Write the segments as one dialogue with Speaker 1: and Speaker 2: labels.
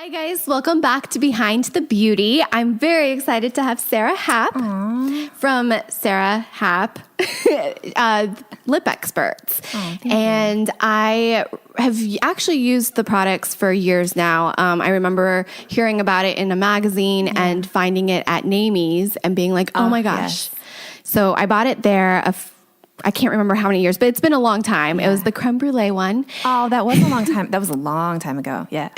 Speaker 1: Hi guys, welcome back to Behind the Beauty. I'm very excited to have Sara Happ from Sara Happ, lip experts. And I have actually used the products for years now. I remember hearing about it in a magazine and finding it at Namie's and being like, oh my gosh. Yes. So I bought it there I can't remember how many years, but it's been a long time. Yeah. It was the creme brulee one.
Speaker 2: Oh, that was a long time. That was a long time ago. Yeah.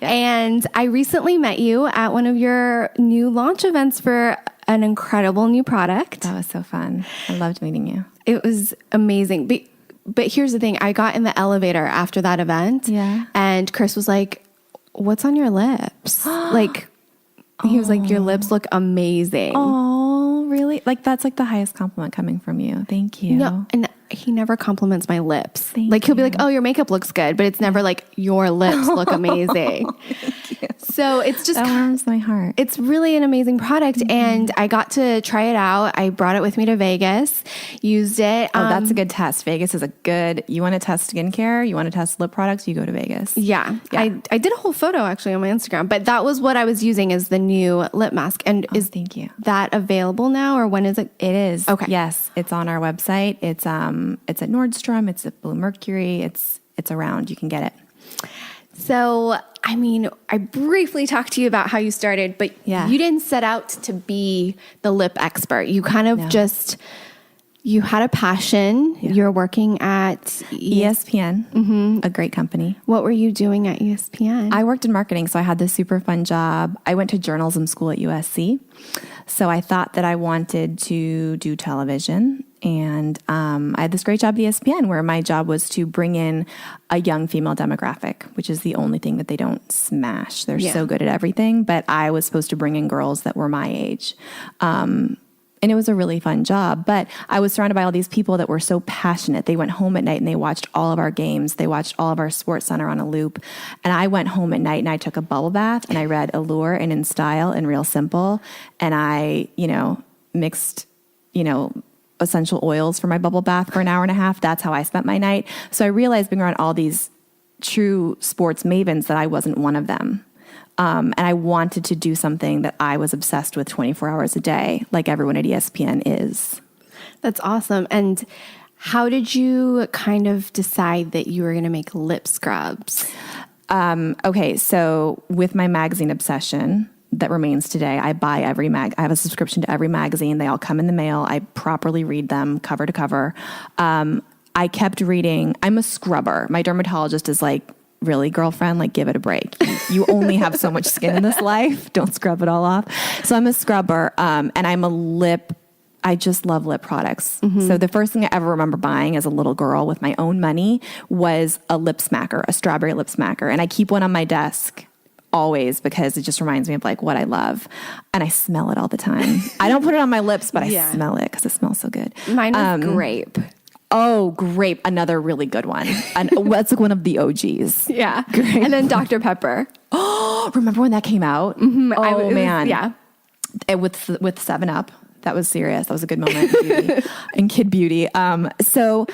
Speaker 1: And I recently met you at one of your new launch events for an incredible new product.
Speaker 2: That was so fun. I loved meeting you.
Speaker 1: It was amazing. But here's the thing. I got in the elevator after that event.
Speaker 2: Yeah.
Speaker 1: And Chris was like, what's on your lips? He was like, your lips look amazing.
Speaker 2: Oh, really? Like, that's like the highest compliment coming from you. Thank you.
Speaker 1: No, and he never compliments my lips. He'll be like, oh, your makeup looks good. But it's never like, your lips look amazing.
Speaker 2: Thank you.
Speaker 1: So it's just...
Speaker 2: That warms my heart.
Speaker 1: It's really an amazing product. Mm-hmm. And I got to try it out. I brought it with me to Vegas, used it.
Speaker 2: Oh, that's a good test. Vegas is a good... You want to test skincare? You want to test lip products? You go to Vegas.
Speaker 1: Yeah. I did a whole photo actually on my Instagram. But that was what I was using as the new lip mask. And
Speaker 2: thank you.
Speaker 1: That available now, or when is it?
Speaker 2: It is.
Speaker 1: Okay.
Speaker 2: Yes. It's on our website. It's at Nordstrom. It's at Blue Mercury. It's around. You can get it.
Speaker 1: So, I mean, I briefly talked to you about how you started, but you didn't set out to be the lip expert. You kind of you had a passion. Yeah. You're working at
Speaker 2: ESPN, a great company.
Speaker 1: What were you doing at ESPN?
Speaker 2: I worked in marketing, so I had this super fun job. I went to journalism school at USC. So I thought that I wanted to do television. And I had this great job at ESPN where my job was to bring in a young female demographic, which is the only thing that they don't smash. They're so good at everything. But I was supposed to bring in girls that were my age. And it was a really fun job. But I was surrounded by all these people that were so passionate. They went home at night and they watched all of our games. They watched all of our Sports Center on a loop. And I went home at night and I took a bubble bath and I read Allure and In Style and Real Simple. And I, mixed, essential oils for my bubble bath for an hour and a half. That's how I spent my night. So I realized being around all these true sports mavens that I wasn't one of them. And I wanted to do something that I was obsessed with 24 hours a day, like everyone at ESPN is.
Speaker 1: That's awesome. And how did you kind of decide that you were going to make lip scrubs?
Speaker 2: Okay, so with my magazine obsession that remains today, I buy I have a subscription to every magazine. They all come in the mail. I properly read them cover to cover. I kept reading. I'm a scrubber. My dermatologist is like, really, girlfriend, like, give it a break. You only have so much skin in this life. Don't scrub it all off. So I'm a scrubber, and I just love lip products. Mm-hmm. So the first thing I ever remember buying as a little girl with my own money was a lip smacker, a strawberry lip smacker. And I keep one on my desk always because it just reminds me of like what I love. And I smell it all the time. I don't put it on my lips, but I smell it because it smells so good.
Speaker 1: Mine was grape.
Speaker 2: Oh, grape. Another really good one. And that's like one of the OGs.
Speaker 1: Yeah.
Speaker 2: Grape.
Speaker 1: And then Dr. Pepper.
Speaker 2: Oh, remember when that came out?
Speaker 1: Mm-hmm.
Speaker 2: Man.
Speaker 1: Yeah.
Speaker 2: And with 7-Up. That was serious. That was a good moment in beauty and kid beauty. So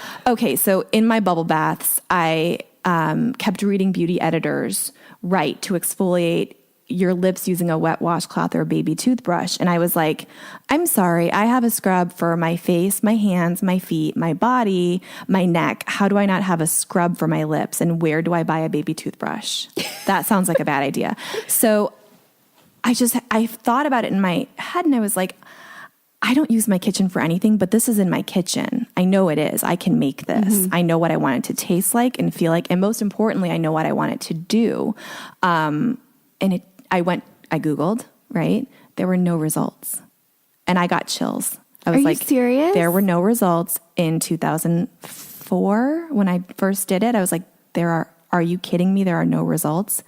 Speaker 2: in my bubble baths, I kept reading beauty editors write to exfoliate your lips using a wet washcloth or a baby toothbrush. And I was like, I'm sorry, I have a scrub for my face, my hands, my feet, my body, my neck. How do I not have a scrub for my lips? And where do I buy a baby toothbrush? That sounds like a bad idea. So I thought about it in my head and I was like, I don't use my kitchen for anything, but this is in my kitchen. I know it is. I can make this. Mm-hmm. I know what I want it to taste like and feel like. And most importantly, I know what I want it to do. I Googled, right? There were no results. And I got chills. I was
Speaker 1: Are you serious?
Speaker 2: There were no results in 2004 when I first did it. I was like, are you kidding me? There are no results.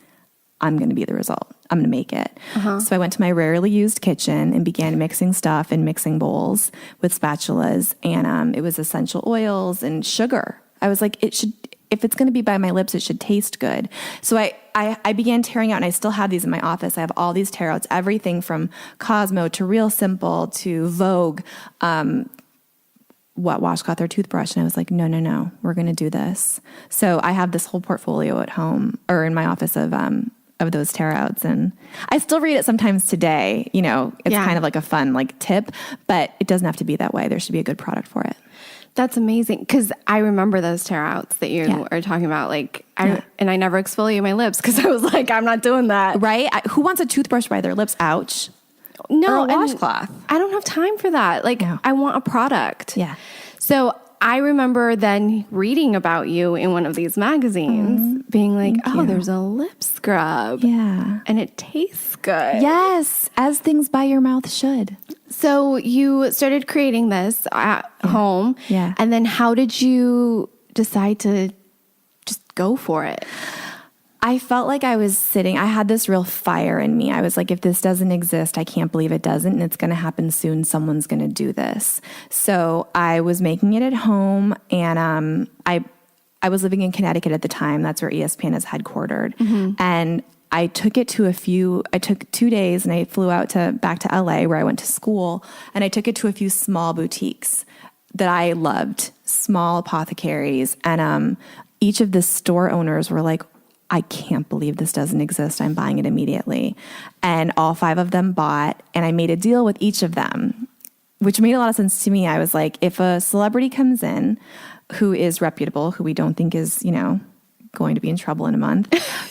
Speaker 2: I'm going to be the result. I'm going to make it. Uh-huh. So I went to my rarely used kitchen and began mixing stuff in mixing bowls with spatulas. And it was essential oils and sugar. I was like, if it's going to be by my lips, it should taste good. So I began tearing out, and I still have these in my office. I have all these tear outs, everything from Cosmo to Real Simple to Vogue, wet washcloth or toothbrush. And I was like, no, we're going to do this. So I have this whole portfolio at home or in my office of of those tear outs. And I still read it sometimes today. You know, it's kind of like a fun like tip, but it doesn't have to be that way. There should be a good product for it.
Speaker 1: That's amazing. Because I remember those tear outs that you are talking about. Like, and I never exfoliate my lips because I was like, I'm not doing that.
Speaker 2: Right? Who wants a toothbrush by their lips? Ouch.
Speaker 1: No,
Speaker 2: or a washcloth.
Speaker 1: I don't have time for that. Like, I want a product.
Speaker 2: Yeah.
Speaker 1: So I remember then reading about you in one of these magazines, being like, there's a lip scrub.
Speaker 2: Yeah.
Speaker 1: And it tastes good.
Speaker 2: Yes, as things by your mouth should.
Speaker 1: So you started creating this at home.
Speaker 2: Yeah.
Speaker 1: And then how did you decide to just go for it?
Speaker 2: I felt like I had this real fire in me. I was like, if this doesn't exist, I can't believe it doesn't, and it's going to happen soon. Someone's going to do this. So I was making it at home, and I was living in Connecticut at the time. That's where ESPN is headquartered. And I took 2 days, and I flew out back to LA where I went to school, and I took it to a few small boutiques that I loved, small apothecaries. And each of the store owners were like, I can't believe this doesn't exist. I'm buying it immediately. And all 5 of them bought, and I made a deal with each of them, which made a lot of sense to me. I was like, if a celebrity comes in who is reputable, who we don't think is, going to be in trouble in a month,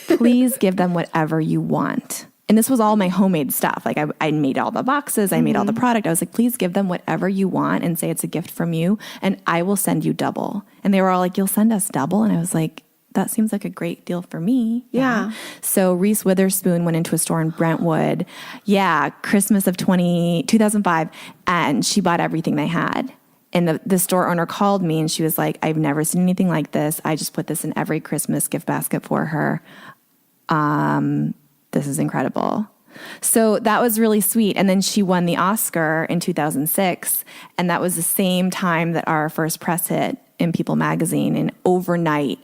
Speaker 2: please give them whatever you want. And this was all my homemade stuff. Like I made all the boxes, I made all the product. I was like, please give them whatever you want and say it's a gift from you, and I will send you double. And they were all like, you'll send us double? And I was like, that seems like a great deal for me.
Speaker 1: Yeah.
Speaker 2: So Reese Witherspoon went into a store in Brentwood. Yeah. Christmas of 2005. And she bought everything they had. And the store owner called me and she was like, I've never seen anything like this. I just put this in every Christmas gift basket for her. This is incredible. So that was really sweet. And then she won the Oscar in 2006. And that was the same time that our first press hit in People magazine. And overnight,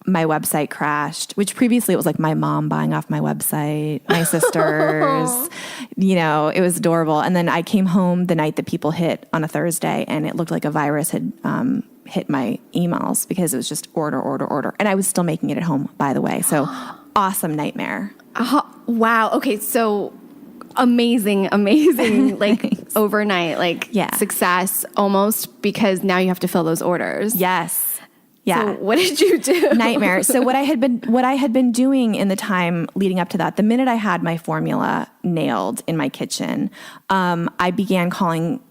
Speaker 2: my website crashed, which previously it was like my mom buying off my website, my sisters, it was adorable. And then I came home the night that People hit on a Thursday, and it looked like a virus had hit my emails because it was just order. And I was still making it at home, by the way. So awesome nightmare.
Speaker 1: Wow. Okay. So amazing, like overnight, success almost, because now you have to fill those orders.
Speaker 2: Yes. Yeah.
Speaker 1: So what did you do?
Speaker 2: Nightmare. So what I had been doing in the time leading up to that, the minute I had my formula nailed in my kitchen, I began calling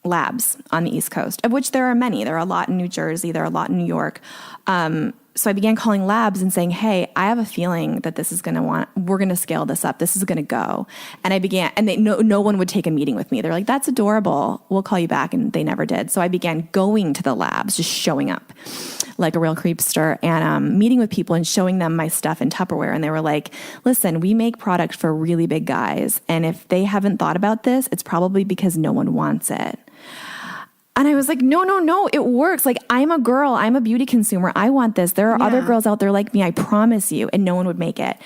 Speaker 2: labs on the East Coast, of which there are many. There are a lot in New Jersey. There are a lot in New York. So I began calling labs and saying, hey, I have a feeling that we're going to scale this up. This is going to go. And I began, and no one would take a meeting with me. They're like, that's adorable. We'll call you back. And they never did. So I began going to the labs, just showing up like a real creepster, and meeting with people and showing them my stuff in Tupperware. And they were like, listen, we make product for really big guys. And if they haven't thought about this, it's probably because no one wants it. And I was like, no, it works. Like, I'm a girl. I'm a beauty consumer. I want this. There are other girls out there like me, I promise you. And no one would make it.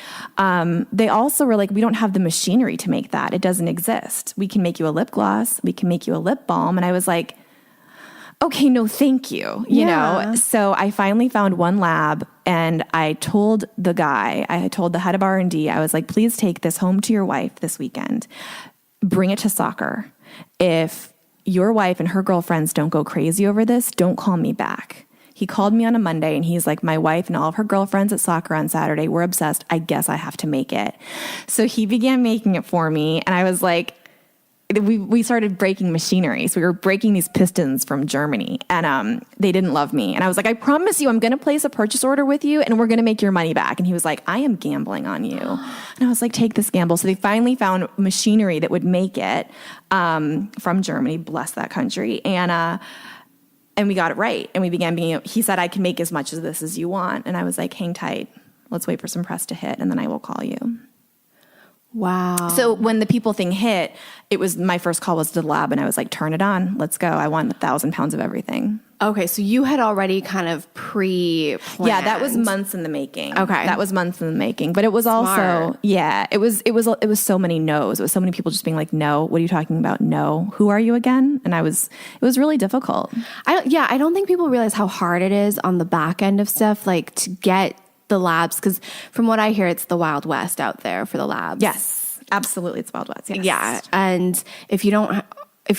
Speaker 2: They also were like, we don't have the machinery to make that. It doesn't exist. We can make you a lip gloss. We can make you a lip balm. And I was like, okay, no, thank you. You know? So I finally found one lab, and I told the head of R&D, I was like, please take this home to your wife this weekend. Bring it to soccer. If your wife and her girlfriends don't go crazy over this, don't call me back. He called me on a Monday, and he's like, my wife and all of her girlfriends at soccer on Saturday were obsessed. I guess I have to make it. So he began making it for me, and I was like, we started breaking machinery. So we were breaking these pistons from Germany, and they didn't love me. And I was like, I promise you, I'm going to place a purchase order with you, and we're going to make your money back. And he was like, I am gambling on you. And I was like, take this gamble. So they finally found machinery that would make it from Germany, bless that country. And we got it right. And we began he said, I can make as much of this as you want. And I was like, hang tight. Let's wait for some press to hit, and then I will call you.
Speaker 1: Wow.
Speaker 2: So when the People thing hit, my first call was to the lab, and I was like, turn it on. Let's go. I want 1,000 pounds of everything.
Speaker 1: Okay. So you had already kind of pre-planned.
Speaker 2: Yeah, that was months in the making.
Speaker 1: Okay.
Speaker 2: That was months in the making. But it was also, it was so many no's. It was so many people just being like, no, what are you talking about? No. Who are you again? And it was really difficult.
Speaker 1: I don't think people realize how hard it is on the back end of stuff, like to get the labs? Because from what I hear, it's the Wild West out there for the labs.
Speaker 2: Yes, absolutely. It's Wild West. Yes.
Speaker 1: Yeah. And if you're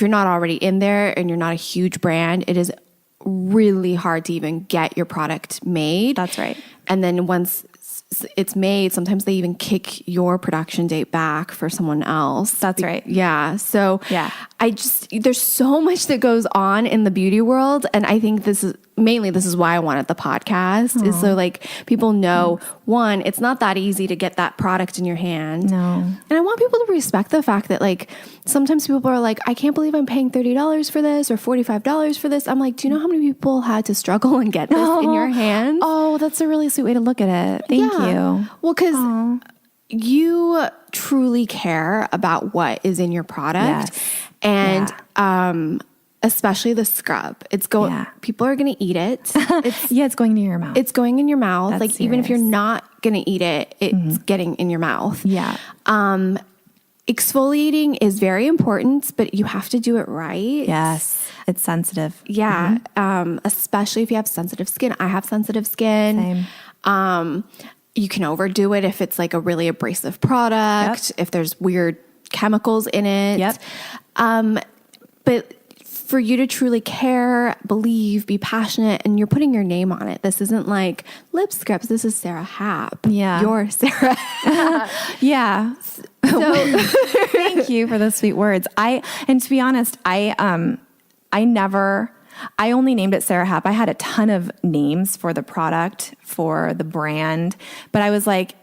Speaker 1: not already in there and you're not a huge brand, it is really hard to even get your product made.
Speaker 2: That's right.
Speaker 1: And then once it's made, sometimes they even kick your production date back for someone else.
Speaker 2: That's right.
Speaker 1: Yeah. So
Speaker 2: yeah,
Speaker 1: there's so much that goes on in the beauty world. And I think this is why I wanted the podcast, is so like people know, one, it's not that easy to get that product in your hand.
Speaker 2: No.
Speaker 1: And I want people to respect the fact that like sometimes people are like, I can't believe I'm paying $30 for this or $45 for this. I'm like, do you know how many people had to struggle and get this in your hands?
Speaker 2: Oh, that's a really sweet way to look at it. Thank you.
Speaker 1: Well, because you truly care about what is in your product.
Speaker 2: Yes.
Speaker 1: And especially the scrub. It's going.
Speaker 2: Yeah.
Speaker 1: People are going to eat it.
Speaker 2: It's going near your mouth.
Speaker 1: It's going in your mouth.
Speaker 2: That's
Speaker 1: like even if you're not going to eat it, it's getting in your mouth.
Speaker 2: Yeah.
Speaker 1: Exfoliating is very important, but you have to do it right.
Speaker 2: Yes. It's sensitive.
Speaker 1: Yeah. Especially if you have sensitive skin. I have sensitive skin.
Speaker 2: Same.
Speaker 1: You can overdo it if it's like a really abrasive product, if there's weird chemicals in it.
Speaker 2: Yep.
Speaker 1: But for you to truly care, believe, be passionate, and you're putting your name on it. This isn't like lip scrubs. This is Sara Happ.
Speaker 2: Yeah.
Speaker 1: You're Sara.
Speaker 2: Yeah.
Speaker 1: So
Speaker 2: thank you for those sweet words. And to be honest, I only named it Sara Happ. I had a ton of names for the product, for the brand, but I was like,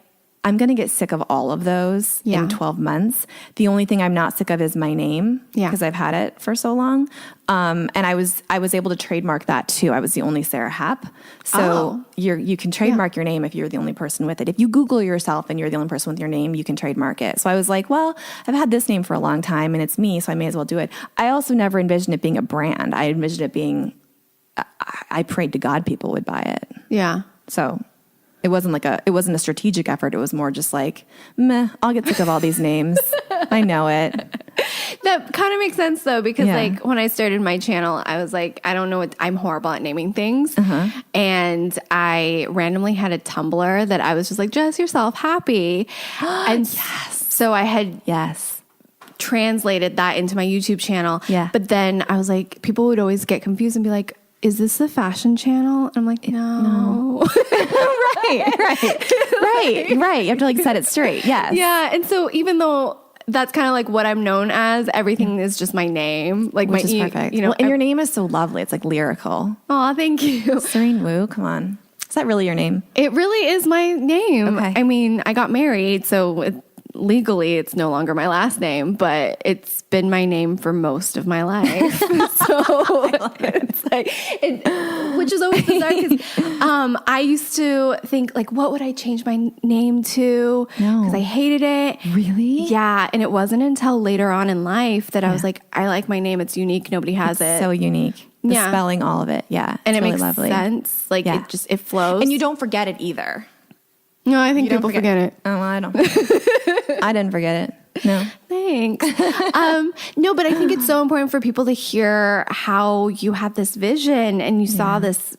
Speaker 2: I'm going to get sick of all of those in 12 months. The only thing I'm not sick of is my name, because I've had it for so long. And I was able to trademark that too. I was the only Sara Happ. So you can trademark your name if you're the only person with it. If you Google yourself and you're the only person with your name, you can trademark it. So I was like, well, I've had this name for a long time and it's me, so I may as well do it. I also never envisioned it being a brand. I envisioned it being, I prayed to God people would buy it.
Speaker 1: Yeah.
Speaker 2: So it wasn't a strategic effort. It was more just like, meh, I'll get sick of all these names. I know it.
Speaker 1: That kind of makes sense though, because like when I started my channel, I was like, I don't know I'm horrible at naming things. And I randomly had a Tumblr that I was just like, dress yourself happy. And so I had translated that into my YouTube channel.
Speaker 2: Yeah.
Speaker 1: But then I was like, people would always get confused and be like, is this a fashion channel? And I'm like, no.
Speaker 2: Right. You have to like set it straight. Yes.
Speaker 1: Yeah. And so even though that's kind of like what I'm known as, everything is just my name. Like
Speaker 2: which is perfect.
Speaker 1: You know,
Speaker 2: and your name is so lovely. It's like lyrical.
Speaker 1: Oh, thank you.
Speaker 2: Serein Wu, come on. Is that really your name?
Speaker 1: It really is my name.
Speaker 2: Okay.
Speaker 1: I mean, I got married, so legally it's no longer my last name, but it's been my name for most of my life. So it's like, which is always bizarre because I used to think like, what would I change my name to?
Speaker 2: No.
Speaker 1: Because I hated it.
Speaker 2: Really?
Speaker 1: Yeah. And it wasn't until later on in life that I was like, I like my name. It's unique. Nobody has it.
Speaker 2: So unique. The spelling, all of it. Yeah.
Speaker 1: And it
Speaker 2: really
Speaker 1: makes
Speaker 2: lovely.
Speaker 1: sense. Like it flows.
Speaker 2: And you don't forget it either.
Speaker 1: No, I think people forget it.
Speaker 2: Oh, well, I don't. I didn't forget it. No.
Speaker 1: Thanks. No, but I think it's so important for people to hear how you had this vision and you saw this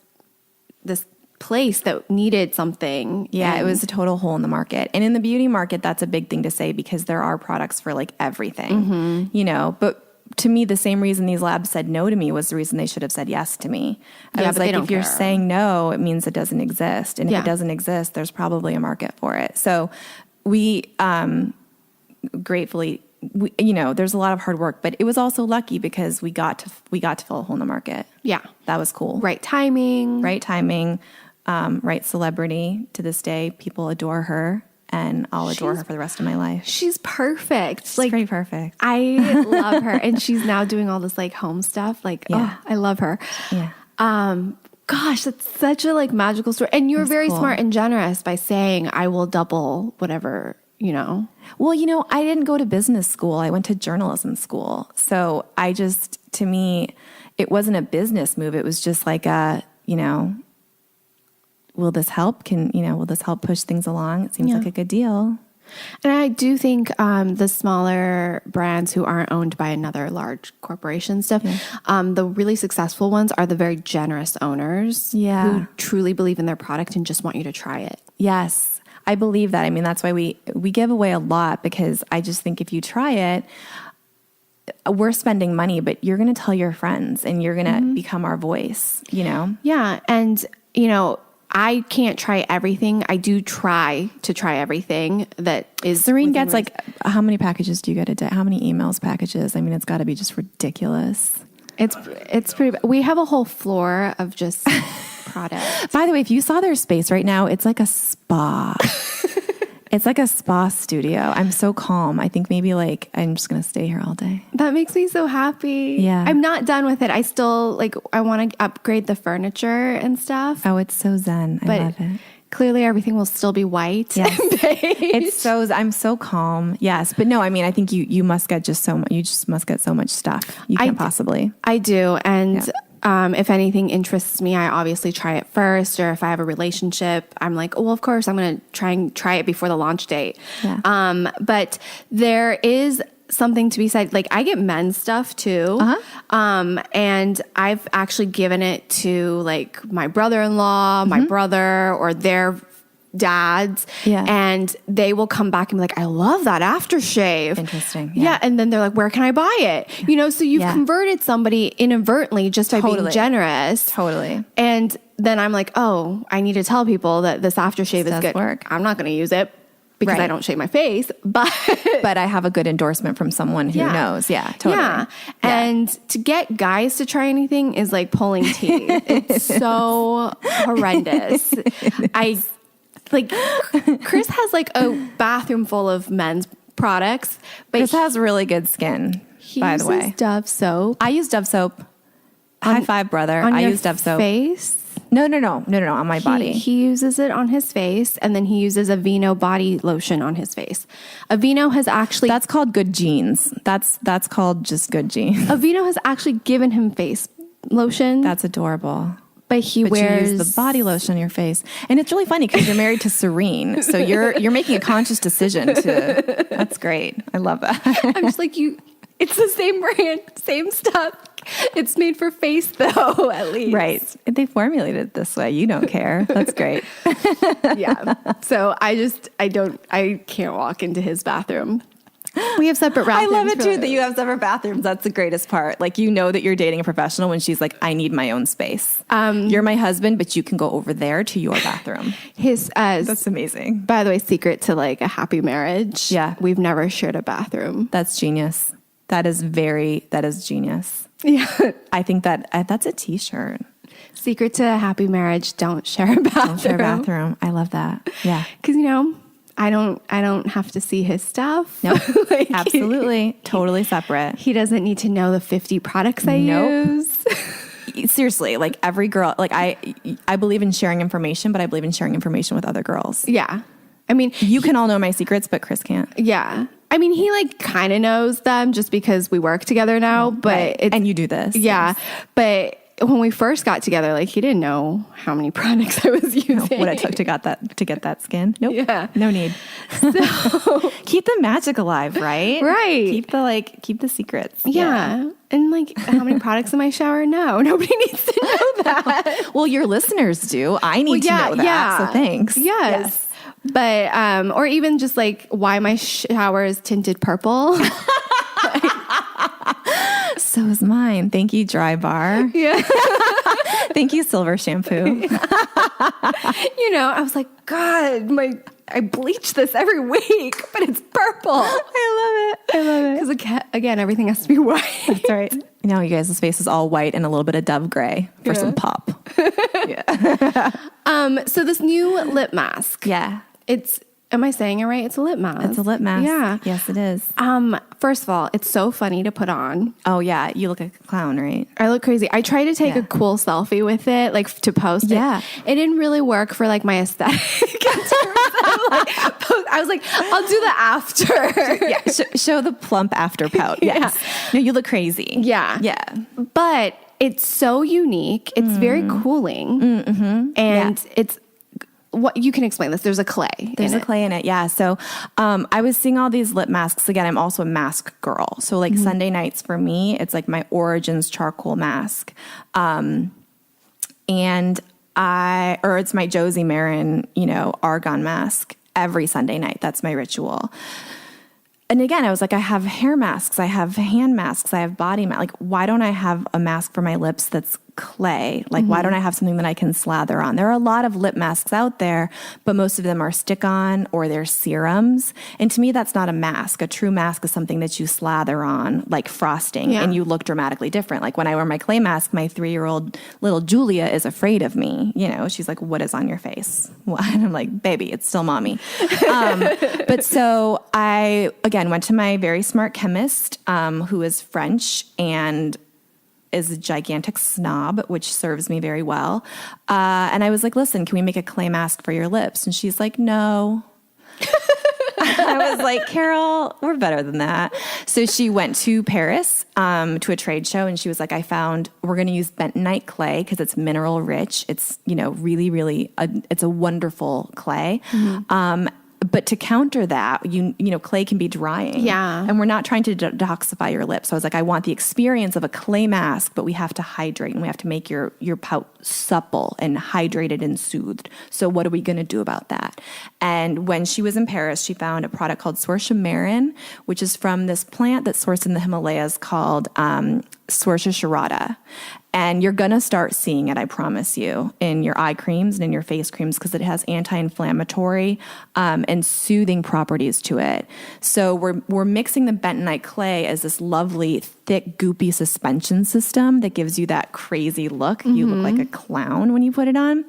Speaker 1: place that needed something.
Speaker 2: Yeah, it was a total hole in the market. And in the beauty market, that's a big thing to say because there are products for like everything, you know, but to me, the same reason these labs said no to me was the reason they should have said yes to me. I was like, if you're saying no, it means it doesn't exist. And if it doesn't exist, there's probably a market for it. So we gratefully, you know, there's a lot of hard work, but it was also lucky because we got to fill a hole in the market.
Speaker 1: Yeah.
Speaker 2: That was cool.
Speaker 1: Right timing.
Speaker 2: Right celebrity. To this day, people adore her. And I'll adore her for the rest of my life.
Speaker 1: She's perfect.
Speaker 2: She's pretty perfect.
Speaker 1: I love her. And she's now doing all this like home stuff. Like, I love her.
Speaker 2: Yeah.
Speaker 1: Gosh, that's such a like magical story. And you're very smart and generous by saying, I will double whatever, you know.
Speaker 2: Well, you know, I didn't go to business school. I went to journalism school. So to me, it wasn't a business move. It was just like you know, will this help? Will this help push things along? It seems like a good deal.
Speaker 1: And I do think the smaller brands who aren't owned by another large corporation stuff, the really successful ones are the very generous owners who truly believe in their product and just want you to try it.
Speaker 2: Yes, I believe that. I mean, that's why we give away a lot, because I just think if you try it, we're spending money, but you're going to tell your friends and you're going to become our voice, you know?
Speaker 1: Yeah. And, you know, I can't try everything. I do try to try everything that is.
Speaker 2: Serene gets like, how many packages do you get a day? How many emails packages? I mean, it's got to be just ridiculous.
Speaker 1: It's pretty, we have a whole floor of just products.
Speaker 2: By the way, if you saw their space right now, it's like a spa. It's like a spa studio. I'm so calm. I think maybe like I'm just going to stay here all day.
Speaker 1: That makes me so happy.
Speaker 2: Yeah.
Speaker 1: I'm not done with it. I still I want to upgrade the furniture and stuff.
Speaker 2: Oh, it's so zen. I love it.
Speaker 1: Clearly everything will still be white.
Speaker 2: Yes. I'm so calm. Yes. But no, I mean, I think you must get you just must get so much stuff. You can't possibly.
Speaker 1: I do. And if anything interests me, I obviously try it first. Or if I have a relationship, I'm like, oh, well, of course, I'm going to try it before the launch date.
Speaker 2: Yeah.
Speaker 1: But there is something to be said. Like, I get men's stuff too. And I've actually given it to like my brother-in-law, my brother, or their dads.
Speaker 2: Yeah.
Speaker 1: And they will come back and be like, I love that aftershave.
Speaker 2: Interesting.
Speaker 1: Yeah. And then they're like, where can I buy it? You know, so you've converted somebody inadvertently just by being generous.
Speaker 2: Totally.
Speaker 1: And then I'm like, oh, I need to tell people that this aftershave is good.
Speaker 2: Work.
Speaker 1: I'm not going to use it because I don't shave my face, but
Speaker 2: I have a good endorsement from someone who knows. Yeah, totally.
Speaker 1: Yeah. And to get guys to try anything is like pulling teeth. It's so horrendous. Chris has like a bathroom full of men's products, but
Speaker 2: Chris has really good skin, by the way.
Speaker 1: He uses Dove soap.
Speaker 2: I use Dove soap. High five, brother. I use Dove soap.
Speaker 1: Face?
Speaker 2: No, on my body.
Speaker 1: He uses it on his face, and then he uses Aveeno body lotion on his face. Aveeno has actually...
Speaker 2: That's called good genes. That's called just good genes.
Speaker 1: Aveeno has actually given him face lotion.
Speaker 2: That's adorable.
Speaker 1: But
Speaker 2: you use the body lotion on your face. And it's really funny because you're married to Serene. So you're making a conscious decision to... That's great. I love that.
Speaker 1: I'm just like, it's the same brand, same stuff. It's made for face though, at least.
Speaker 2: Right. They this way. You don't care. That's great.
Speaker 1: Yeah. So I can't walk into his bathroom. We have separate bathrooms.
Speaker 2: I love it too that you have separate bathrooms. That's the greatest part. Like, you know that you're dating a professional when she's like, I need my own space. You're my husband, but you can go over there to your bathroom. That's amazing.
Speaker 1: By the way, secret to like a happy marriage.
Speaker 2: Yeah.
Speaker 1: We've never shared a bathroom.
Speaker 2: That's genius. That is genius.
Speaker 1: Yeah.
Speaker 2: I think that's a t-shirt.
Speaker 1: Secret to a happy marriage. Don't share a bathroom.
Speaker 2: Don't share a bathroom. I love that. Yeah.
Speaker 1: Cause I don't have to see his stuff.
Speaker 2: Nope. Absolutely. Totally separate.
Speaker 1: He doesn't need to know the 50 products I use.
Speaker 2: Seriously, like every girl, like I believe in sharing information, but I believe in sharing information with other girls.
Speaker 1: Yeah. I mean,
Speaker 2: you can all know my secrets, but Chris can't.
Speaker 1: Yeah. I mean, he like kind of knows them just because we work together now, but
Speaker 2: and you do this.
Speaker 1: Yeah. Yes. But when we first got together, like he didn't know how many products I was using.
Speaker 2: What it took to get that skin. Nope.
Speaker 1: Yeah.
Speaker 2: No need. So keep the magic alive, right?
Speaker 1: Right.
Speaker 2: Keep the secrets.
Speaker 1: Yeah. And like, how many products in my shower? No, nobody needs to know that.
Speaker 2: Well, your listeners do. I need to know that. Yeah. So thanks.
Speaker 1: Yes. But, or even just like why my shower is tinted purple.
Speaker 2: So is mine. Thank you, Dry Bar.
Speaker 1: Yeah.
Speaker 2: Thank you, Silver Shampoo.
Speaker 1: I was like, God, I bleach this every week, but it's purple.
Speaker 2: I love it.
Speaker 1: Because again, everything has to be white.
Speaker 2: That's right. You guys, this face is all white and a little bit of dove gray for some pop.
Speaker 1: Yeah. So this new lip mask.
Speaker 2: Yeah.
Speaker 1: Am I saying it right? It's a lip mask.
Speaker 2: It's a lip mask.
Speaker 1: Yeah.
Speaker 2: Yes, it is.
Speaker 1: First of all, it's so funny to put on.
Speaker 2: Oh, yeah. You look like a clown, right?
Speaker 1: I look crazy. I tried to take a cool selfie with it, like to post it.
Speaker 2: Yeah.
Speaker 1: It didn't really work for like my aesthetic. I was like, I'll do the after.
Speaker 2: Yeah. Show the plump after pout. Yes. No, you look crazy.
Speaker 1: Yeah.
Speaker 2: Yeah.
Speaker 1: But it's so unique. It's very cooling.
Speaker 2: Mm-hmm.
Speaker 1: And it's what you can explain this. There's a clay.
Speaker 2: There's a clay in it. Yeah. So I was seeing all these lip masks. Again, I'm also a mask girl. So like Sunday nights for me, it's like my Origins charcoal mask. And it's my Josie Marin, argon mask every Sunday night. That's my ritual. And again, I was like, I have hair masks, I have hand masks, I have body masks. Like, why don't I have a mask for my lips that's clay? Like, why don't I have something that I can slather on? There are a lot of lip masks out there, but most of them are stick-on or they're serums. And to me, that's not a mask. A true mask is something that you slather on, like frosting, and you look dramatically different. Like when I wear my clay mask, my 3-year-old little Julia is afraid of me. She's like, what is on your face? And I'm like, baby, it's still mommy. But so I, again, went to my very smart chemist, who is French and is a gigantic snob, which serves me very well. And I was like, listen, can we make a clay mask for your lips? And she's like, no. I was like, Carol, we're better than that. So she went to Paris to a trade show, and she was like, we're going to use bentonite clay because it's mineral rich. It's, really, really, it's a wonderful clay. But to counter that, clay can be drying.
Speaker 1: Yeah.
Speaker 2: And we're not trying to detoxify your lips. So I was like, I want the experience of a clay mask, but we have to hydrate and we have to make your pout supple and hydrated and soothed. So what are we going to do about that? And when she was in Paris, she found a product called Sorchamarin, which is from this plant that's sourced in the Himalayas called Sorcha sharada. And you're going to start seeing it, I promise you, in your eye creams and in your face creams because it has anti-inflammatory and soothing properties to it. So we're mixing the bentonite clay as this lovely, thick, goopy suspension system that gives you that crazy look. You look like a clown when you put it on.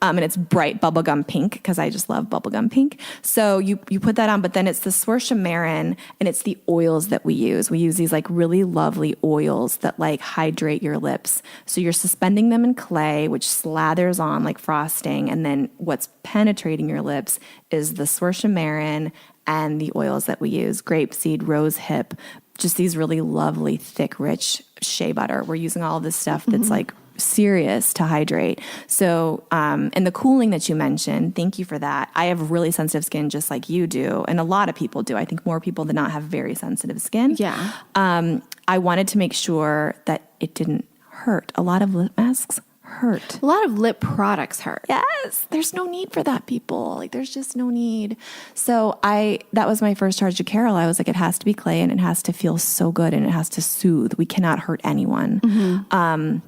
Speaker 2: And it's bright bubblegum pink because I just love bubblegum pink. So you put that on, but then it's the Sorchamarin and it's the oils that we use. We use these like really lovely oils that like hydrate your lips. So you're suspending them in clay, which slathers on like frosting. And then what's penetrating your lips is the Sorchamarin and the oils that we use, grapeseed, rose hip, just these really lovely, thick, rich shea butter. We're using all of this stuff that's like serious to hydrate. So, and the cooling that you mentioned, thank you for that. I have really sensitive skin just like you do. And a lot of people do. I think more people than not have very sensitive skin.
Speaker 1: Yeah.
Speaker 2: I wanted to make sure that it didn't hurt. A lot of lip masks hurt.
Speaker 1: A lot of lip products hurt.
Speaker 2: Yes. There's no need for that, people. Like there's just no need. So that was my first charge to Carol. I was like, it has to be clay and it has to feel so good and it has to soothe. We cannot hurt anyone.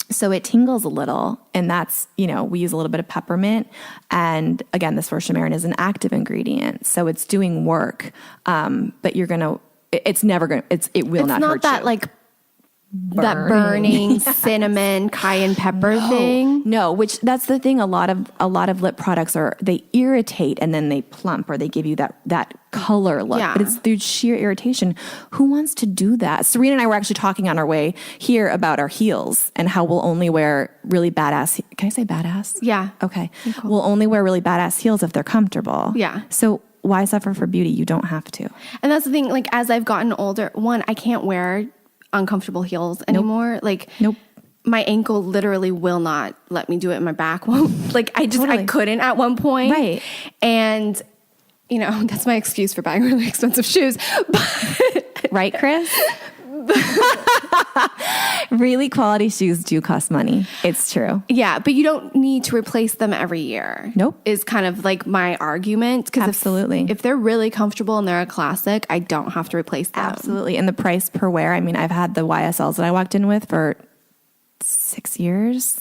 Speaker 2: So it tingles a little, and that's, we use a little bit of peppermint. And again, the Sorchamarin is an active ingredient. So it's doing work. But it will not hurt you.
Speaker 1: It's not that like that burning cinnamon cayenne pepper thing.
Speaker 2: No, which that's the thing. A lot of lip products they irritate and then they plump or they give you that color look.
Speaker 1: Yeah.
Speaker 2: But it's through sheer irritation. Who wants to do that? Serena and I were actually talking on our way here about our heels and how we'll only wear really badass. Can I say badass?
Speaker 1: Yeah.
Speaker 2: Okay. Cool. We'll only wear really badass heels if they're comfortable.
Speaker 1: Yeah.
Speaker 2: So why suffer for beauty? You don't have to.
Speaker 1: And that's the thing. Like as I've gotten older, I can't wear uncomfortable heels anymore.
Speaker 2: Nope.
Speaker 1: Like
Speaker 2: nope.
Speaker 1: My ankle literally will not let me do it, and my back won't. Like I couldn't at one point.
Speaker 2: Right.
Speaker 1: And that's my excuse for buying really expensive shoes. But
Speaker 2: right, Chris? Really quality shoes do cost money. It's true.
Speaker 1: Yeah, but you don't need to replace them every year.
Speaker 2: Nope.
Speaker 1: Is kind of like my argument.
Speaker 2: Absolutely.
Speaker 1: If they're really comfortable and they're a classic, I don't have to replace them.
Speaker 2: Absolutely. And the price per wear, I mean, I've had the YSLs that I walked in with for 6 years.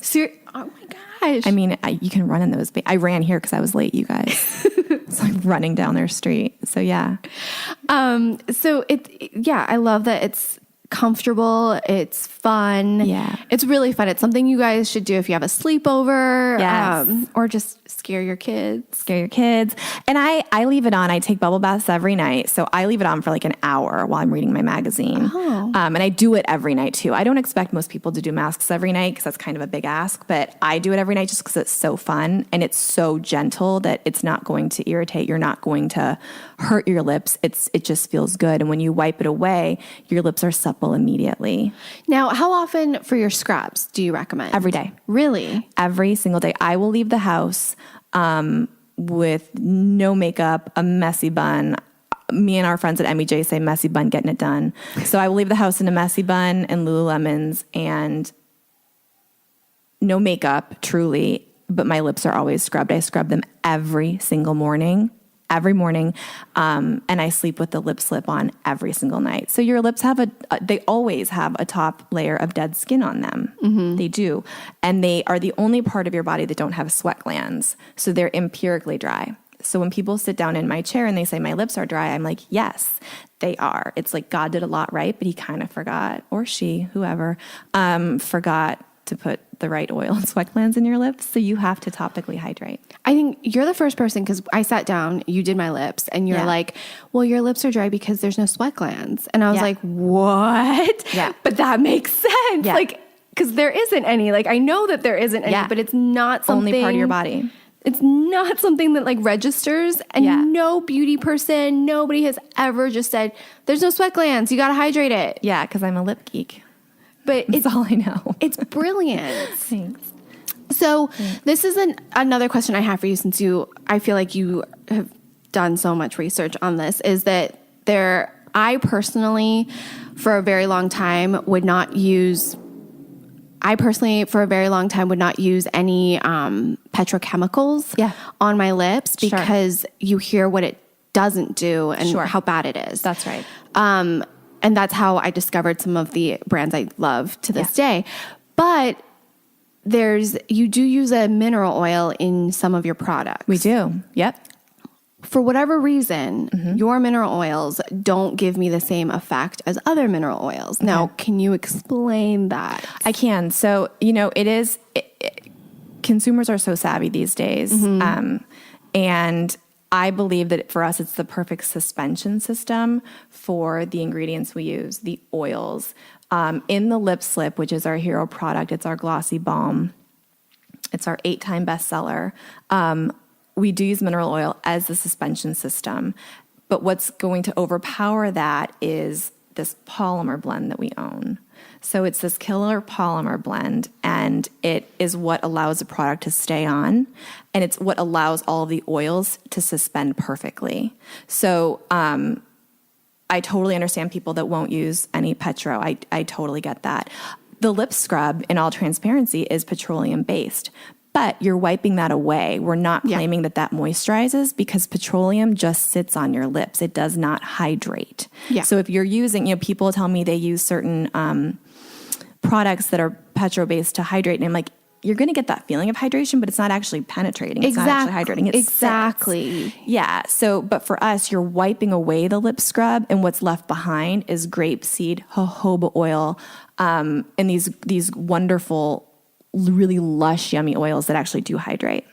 Speaker 1: Oh my gosh.
Speaker 2: I mean, you can run in those. I ran here because I was late, you guys. It's like running down their street. So yeah.
Speaker 1: I love that it's comfortable. It's fun.
Speaker 2: Yeah.
Speaker 1: It's really fun. It's something you guys should do if you have a sleepover.
Speaker 2: Yes.
Speaker 1: Or just scare your kids.
Speaker 2: And I leave it on. I take bubble baths every night. So I leave it on for like an hour while I'm reading my magazine.
Speaker 1: Oh.
Speaker 2: And I do it every night too. I don't expect most people to do masks every night because that's kind of a big ask, but I do it every night just because it's so fun and it's so gentle that it's not going to irritate. You're not going to hurt your lips. It just feels good. And when you wipe it away, your lips are supple immediately.
Speaker 1: Now, how often for your scrubs do you recommend?
Speaker 2: Every day.
Speaker 1: Really?
Speaker 2: Every single day. I will leave the house with no makeup, a messy bun. Me and our friends at MEJ say messy bun, getting it done. So I will leave the house in a messy bun and Lululemons and no makeup, truly, but my lips are always scrubbed. I scrub them every single morning. And I sleep with the lip slip on every single night. So your lips they always have a top layer of dead skin on them. Mm-hmm. They do. And they are the only part of your body that don't have sweat glands. So they're empirically dry. So when people sit down in my chair and they say my lips are dry, I'm like, yes, they are. It's like God did a lot right, but he kind of forgot, or she, whoever, forgot to put the right oil and sweat glands in your lips. So you have to topically hydrate.
Speaker 1: I think you're the first person, because I sat down, you did my lips, and you're like, well, your lips are dry because there's no sweat glands. And I was like, what?
Speaker 2: Yeah.
Speaker 1: But that makes sense.
Speaker 2: Yeah.
Speaker 1: Like, because there isn't any. Like, I know that there isn't any, but it's not something.
Speaker 2: Only part of your body.
Speaker 1: It's not something that like registers, and no beauty person, nobody has ever just said, there's no sweat glands, you got to hydrate it.
Speaker 2: Yeah, because I'm a lip geek.
Speaker 1: But
Speaker 2: it's all I know.
Speaker 1: It's brilliant.
Speaker 2: Thanks.
Speaker 1: So this is another question I have for you, since I feel like you have done so much research on this, is that I personally, for a very long time, would not use any petrochemicals on my lips, because you hear what it doesn't do and how bad it is.
Speaker 2: That's right.
Speaker 1: And that's how I discovered some of the brands I love to this day. But you do use a mineral oil in some of your products.
Speaker 2: We do. Yep.
Speaker 1: For whatever reason, your mineral oils don't give me the same effect as other mineral oils. Okay. Now, can you explain that?
Speaker 2: I can. So, consumers are so savvy these days. And I believe that for us, it's the perfect suspension system for the ingredients we use, the oils. In the lip slip, which is our hero product, it's our glossy balm. It's our 8-time bestseller. We do use mineral oil as the suspension system. But what's going to overpower that is this polymer blend that we own. So it's this killer polymer blend, and it is what allows the product to stay on, and it's what allows all of the oils to suspend perfectly. So I totally understand people that won't use any petro. I totally get that. The lip scrub, in all transparency, is petroleum-based. But you're wiping that away. We're not claiming that moisturizes, because petroleum just sits on your lips. It does not hydrate. Yeah. So if you're using, people tell me they use certain products that are petro-based to hydrate, and I'm like, you're going to get that feeling of hydration, but it's not actually penetrating. It's not actually hydrating. It
Speaker 1: exactly.
Speaker 2: Sits. Yeah. So, but for us, you're wiping away the lip scrub, and what's left behind is grapeseed, jojoba oil, and these wonderful, really lush, yummy oils that actually do hydrate.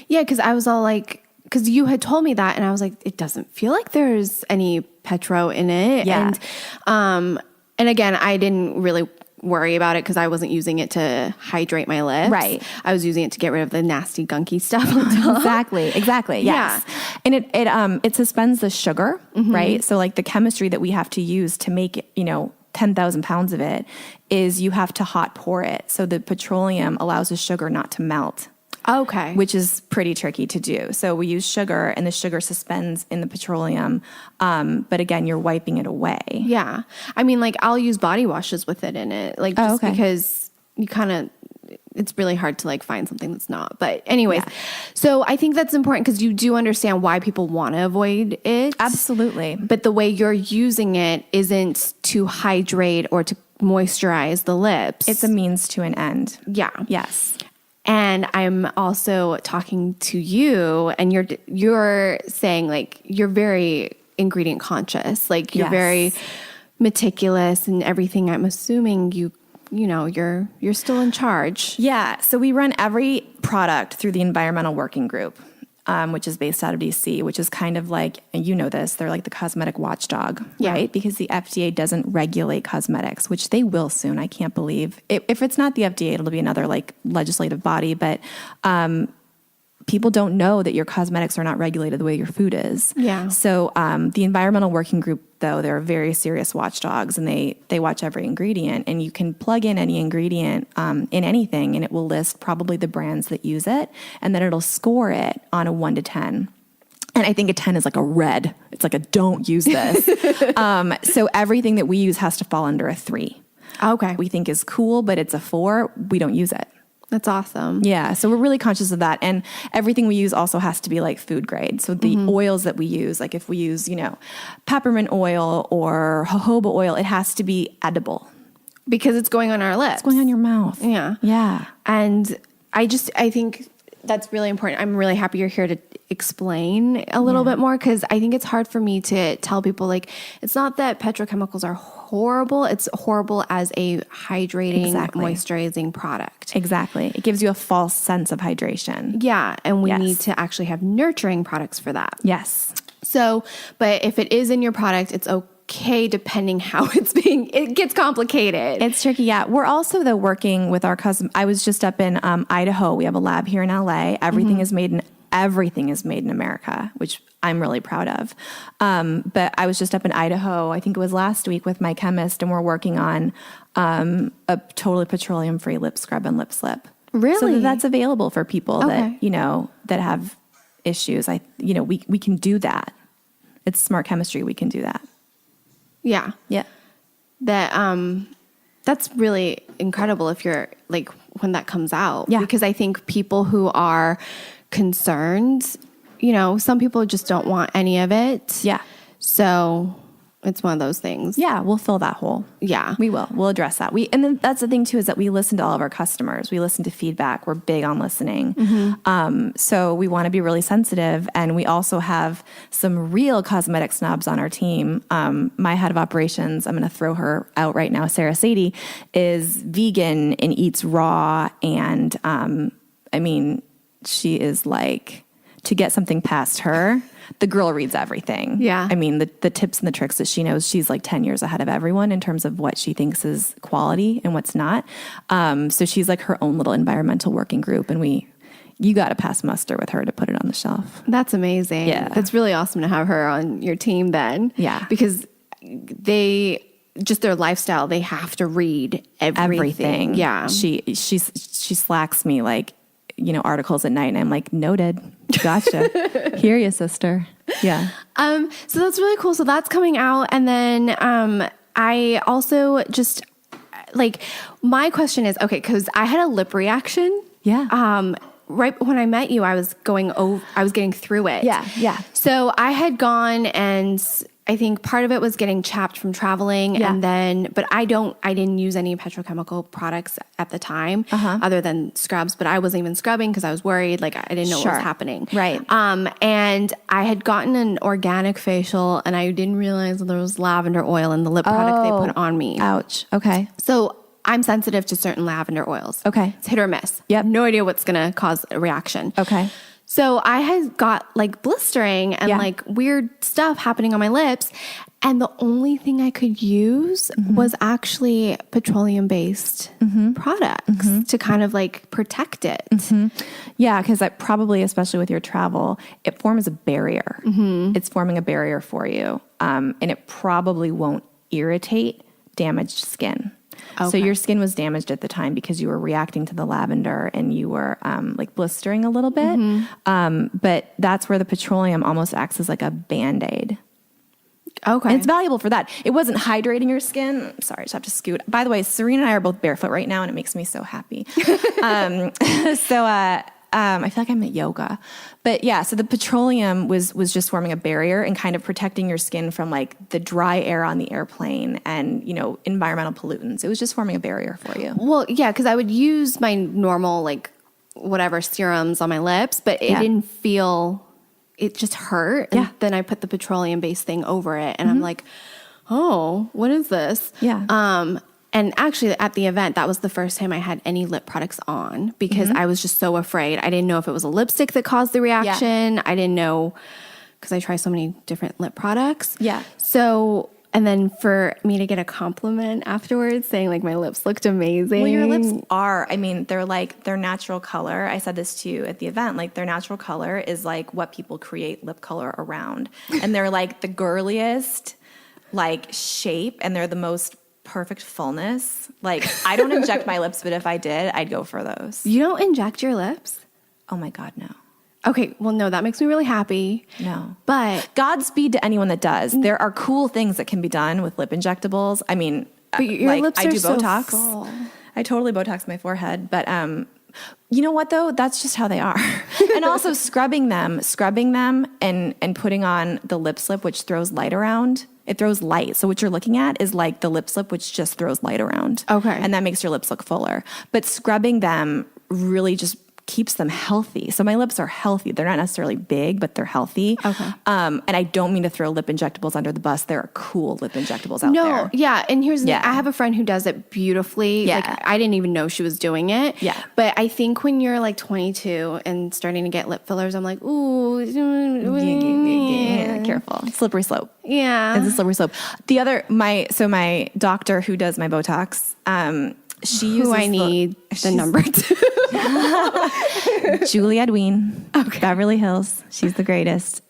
Speaker 1: Yeah, because I was all like, because you had told me that, and I was like, it doesn't feel like there's any petro in it.
Speaker 2: Yeah.
Speaker 1: And again, I didn't really worry about it because I wasn't using it to hydrate my lips.
Speaker 2: Right.
Speaker 1: I was using it to get rid of the nasty gunky stuff on top.
Speaker 2: Exactly. Yes. Yeah. And it suspends the sugar, right? So like the chemistry that we have to use to make it, 10,000 pounds of it, is you have to hot pour it. So the petroleum allows the sugar not to melt.
Speaker 1: Okay.
Speaker 2: Which is pretty tricky to do. So we use sugar, and the sugar suspends in the petroleum. But again, you're wiping it away.
Speaker 1: Yeah. I mean, like, I'll use body washes with it in it. Like, just because it's really hard to like find something that's not. But anyways, so I think that's important, because you do understand why people want to avoid it.
Speaker 2: Absolutely.
Speaker 1: But the way you're using it isn't to hydrate or to moisturize the lips.
Speaker 2: It's a means to an end.
Speaker 1: Yeah.
Speaker 2: Yes.
Speaker 1: And I'm also talking to you, and you're saying like you're very ingredient conscious, like you're very meticulous and everything. I'm assuming you're still in charge.
Speaker 2: Yeah. So we run every product through the Environmental Working Group, which is based out of DC, which is kind of like, and they're like the cosmetic watchdog, right? Because the FDA doesn't regulate cosmetics, which they will soon. I can't believe if it's not the FDA, it'll be another like legislative body. But people don't know that your cosmetics are not regulated the way your food is.
Speaker 1: Yeah.
Speaker 2: So the environmental working group, though, they're very serious watchdogs, and they watch every ingredient. And you can plug in any ingredient in anything, and it will list probably the brands that use it, and then it'll score it on a 1 to 10. And I think a 10 is like a red. It's like a don't use this. So everything that we use has to fall under a 3.
Speaker 1: Okay.
Speaker 2: We think is cool, but it's a 4. We don't use it.
Speaker 1: That's awesome.
Speaker 2: Yeah. So we're really conscious of that. And everything we use also has to be like food grade. So the oils that we use, like if we use, peppermint oil or jojoba oil, it has to be edible.
Speaker 1: Because it's going on our lips.
Speaker 2: It's going on your mouth.
Speaker 1: Yeah.
Speaker 2: Yeah.
Speaker 1: And I think that's really important. I'm really happy you're here to explain a little bit more, because I think it's hard for me to tell people, like, it's not that petrochemicals are horrible. It's horrible as a hydrating, moisturizing product.
Speaker 2: Exactly. It gives you a false sense of hydration.
Speaker 1: Yeah. And we need to actually have nurturing products for that.
Speaker 2: Yes.
Speaker 1: So, but if it is in your product, it's okay depending how it gets complicated.
Speaker 2: It's tricky. Yeah. We're also though working with our I was just up in Idaho. We have a lab here in LA. Everything is made in America, which I'm really proud of. But I was just up in Idaho, I think it was last week, with my chemist, and we're working on a totally petroleum-free lip scrub and lip slip.
Speaker 1: Really?
Speaker 2: So that's available for people that, that have issues. We can do that. It's smart chemistry. We can do that.
Speaker 1: Yeah.
Speaker 2: Yeah.
Speaker 1: That's really incredible if you're like, when that comes out.
Speaker 2: Yeah.
Speaker 1: Because I think people who are concerned, some people just don't want any of it.
Speaker 2: Yeah.
Speaker 1: So it's one of those things.
Speaker 2: Yeah. We'll fill that hole.
Speaker 1: Yeah.
Speaker 2: We will. We'll address that. And then that's the thing too, is that we listen to all of our customers. We listen to feedback. We're big on listening. So we want to be really sensitive. And we also have some real cosmetic snobs on our team. My head of operations, I'm going to throw her out right now, Sarah Sadie, is vegan and eats raw. And she is like, to get something past her, the girl reads everything.
Speaker 1: Yeah.
Speaker 2: The tips and the tricks that she knows, she's like 10 years ahead of everyone in terms of what she thinks is quality and what's not. So she's like her own little environmental working group, and you got to pass muster with her to put it on the shelf.
Speaker 1: That's amazing.
Speaker 2: Yeah.
Speaker 1: That's really awesome to have her on your team then.
Speaker 2: Yeah.
Speaker 1: Because just their lifestyle, they have to read everything. Yeah.
Speaker 2: She slacks me like, articles at night, and I'm like, noted. Gotcha. Hear you, sister. Yeah.
Speaker 1: So that's really cool. So that's coming out. And then, I also just my question is, okay, cause I had a lip reaction.
Speaker 2: Yeah.
Speaker 1: Right when I met you, I was getting through it.
Speaker 2: Yeah. Yeah.
Speaker 1: So I had gone, and I think part of it was getting chapped from traveling.
Speaker 2: Yeah.
Speaker 1: And then, but I didn't use any petrochemical products at the time, other than scrubs, but I wasn't even scrubbing because I was worried. Like, I didn't know what was happening.
Speaker 2: Right.
Speaker 1: And I had gotten an organic facial, and I didn't realize that there was lavender oil in the lip product they put on me.
Speaker 2: Ouch. Okay.
Speaker 1: So I'm sensitive to certain lavender oils.
Speaker 2: Okay.
Speaker 1: It's hit or miss.
Speaker 2: Yep.
Speaker 1: No idea what's going to cause a reaction.
Speaker 2: Okay.
Speaker 1: So I had got like blistering and like weird stuff happening on my lips. And the only thing I could use was actually petroleum-based products to kind of like protect it.
Speaker 2: Yeah, because probably, especially with your travel, it forms a barrier. It's forming a barrier for you. And it probably won't irritate damaged skin. Okay. So your skin was damaged at the time because you were reacting to the lavender and you were like blistering a little bit. But that's where the petroleum almost acts as like a Band-Aid.
Speaker 1: Okay.
Speaker 2: And it's valuable for that. It wasn't hydrating your skin. Sorry, I just have to scoot. By the way, Serena and I are both barefoot right now, and it makes me so happy. I feel like I'm at yoga. But yeah, so the petroleum was just forming a barrier and kind of protecting your skin from like the dry air on the airplane and, environmental pollutants. It was just forming a barrier for you.
Speaker 1: Well, yeah, because I would use my normal like whatever serums on my lips, but it didn't feel, it just hurt. And then I put the petroleum-based thing over it, and I'm like, oh, what is this?
Speaker 2: Yeah.
Speaker 1: And actually at the event, that was the first time I had any lip products on because I was just so afraid. I didn't know if it was a lipstick that caused the reaction. I didn't know because I try so many different lip products.
Speaker 2: Yeah.
Speaker 1: So, And then for me to get a compliment afterwards saying like my lips looked amazing.
Speaker 2: Well, your lips are, I mean, they're like their natural color. I said this to you at the event, like their natural color is like what people create lip color around. And they're like the girliest like shape, and they're the most perfect fullness. Like I don't inject my lips, but if I did, I'd go for those.
Speaker 1: You don't inject your lips?
Speaker 2: Oh my God, no.
Speaker 1: Okay, well, no, that makes me really happy.
Speaker 2: No.
Speaker 1: But
Speaker 2: Godspeed to anyone that does. There are cool things that can be done with lip injectables. I mean,
Speaker 1: but your
Speaker 2: like
Speaker 1: lips
Speaker 2: I
Speaker 1: are
Speaker 2: do
Speaker 1: so
Speaker 2: Botox.
Speaker 1: full.
Speaker 2: I totally Botox my forehead, but you know what though? That's just how they are. And also scrubbing them and putting on the lip slip, which throws light around. It throws light. So what you're looking at is like the lip slip, which just throws light around.
Speaker 1: Okay.
Speaker 2: And that makes your lips look fuller. But scrubbing them really just keeps them healthy. So my lips are healthy. They're not necessarily big, but they're healthy.
Speaker 1: Okay.
Speaker 2: And I don't mean to throw lip injectables under the bus. There are cool lip injectables out there.
Speaker 1: No, yeah. And here's the
Speaker 2: Yeah.
Speaker 1: thing. I have a friend who does it beautifully.
Speaker 2: Yeah.
Speaker 1: Like I didn't even know she was doing it.
Speaker 2: Yeah.
Speaker 1: But I think when you're like 22 and starting to get lip fillers, I'm like, ooh.
Speaker 2: Yeah, careful. Slippery slope.
Speaker 1: Yeah.
Speaker 2: It's a slippery slope. The other, my doctor who does my Botox, she uses
Speaker 1: Who I need the number to.
Speaker 2: Julie Edwin, Beverly Hills. She's the greatest.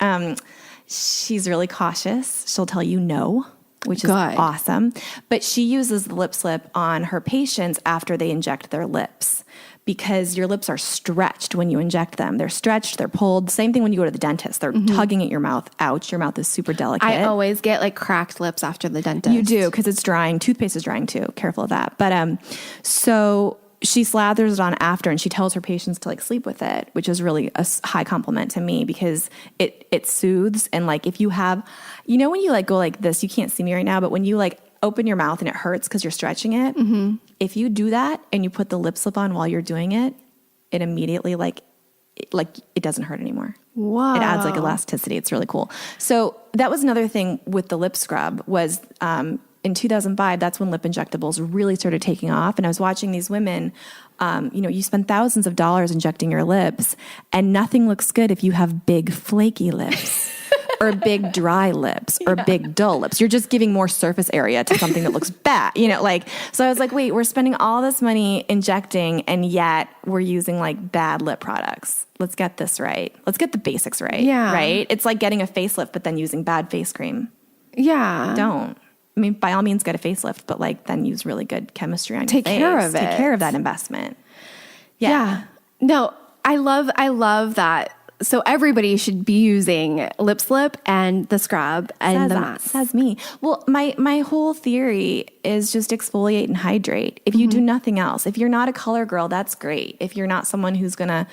Speaker 2: She's really cautious. She'll tell you no, which is awesome. But she uses the lip slip on her patients after they inject their lips, because your lips are stretched when you inject them. They're stretched, they're pulled. Same thing when you go to the dentist. They're tugging at your mouth. Ouch, your mouth is super delicate.
Speaker 1: I always get like cracked lips after the dentist.
Speaker 2: You do, because it's drying. Toothpaste is drying too. Careful of that. But so she slathers it on after, and she tells her patients to like sleep with it, which is really a high compliment to me, because it soothes. And like if you have, you know, when you like go like this, you can't see me right now, but when you like open your mouth and it hurts because you're stretching it, if you do that and you put the lip slip on while you're doing it, it immediately like it doesn't hurt anymore.
Speaker 1: Wow.
Speaker 2: It adds like elasticity. It's really cool. So that was another thing with the lip scrub was in 2005, that's when lip injectables really started taking off. And I was watching these women, you spend thousands of dollars injecting your lips, and nothing looks good if you have big flaky lips. Or big dry lips, or big dull lips. You're just giving more surface area to something that looks bad, so I was like, wait, we're spending all this money injecting, and yet we're using like bad lip products. Let's get this right. Let's get the basics right.
Speaker 1: Yeah.
Speaker 2: Right? It's like getting a facelift, but then using bad face cream.
Speaker 1: Yeah.
Speaker 2: Don't. I mean, by all means get a facelift, but like then use really good chemistry on your face.
Speaker 1: Take care of it.
Speaker 2: Take care of that investment.
Speaker 1: Yeah. No, I love that. So everybody should be using lip slip and the scrub and the mask.
Speaker 2: Says me. Well, my whole theory is just exfoliate and hydrate. If you do nothing else, if you're not a color girl, that's great. If you're not someone who's gonna,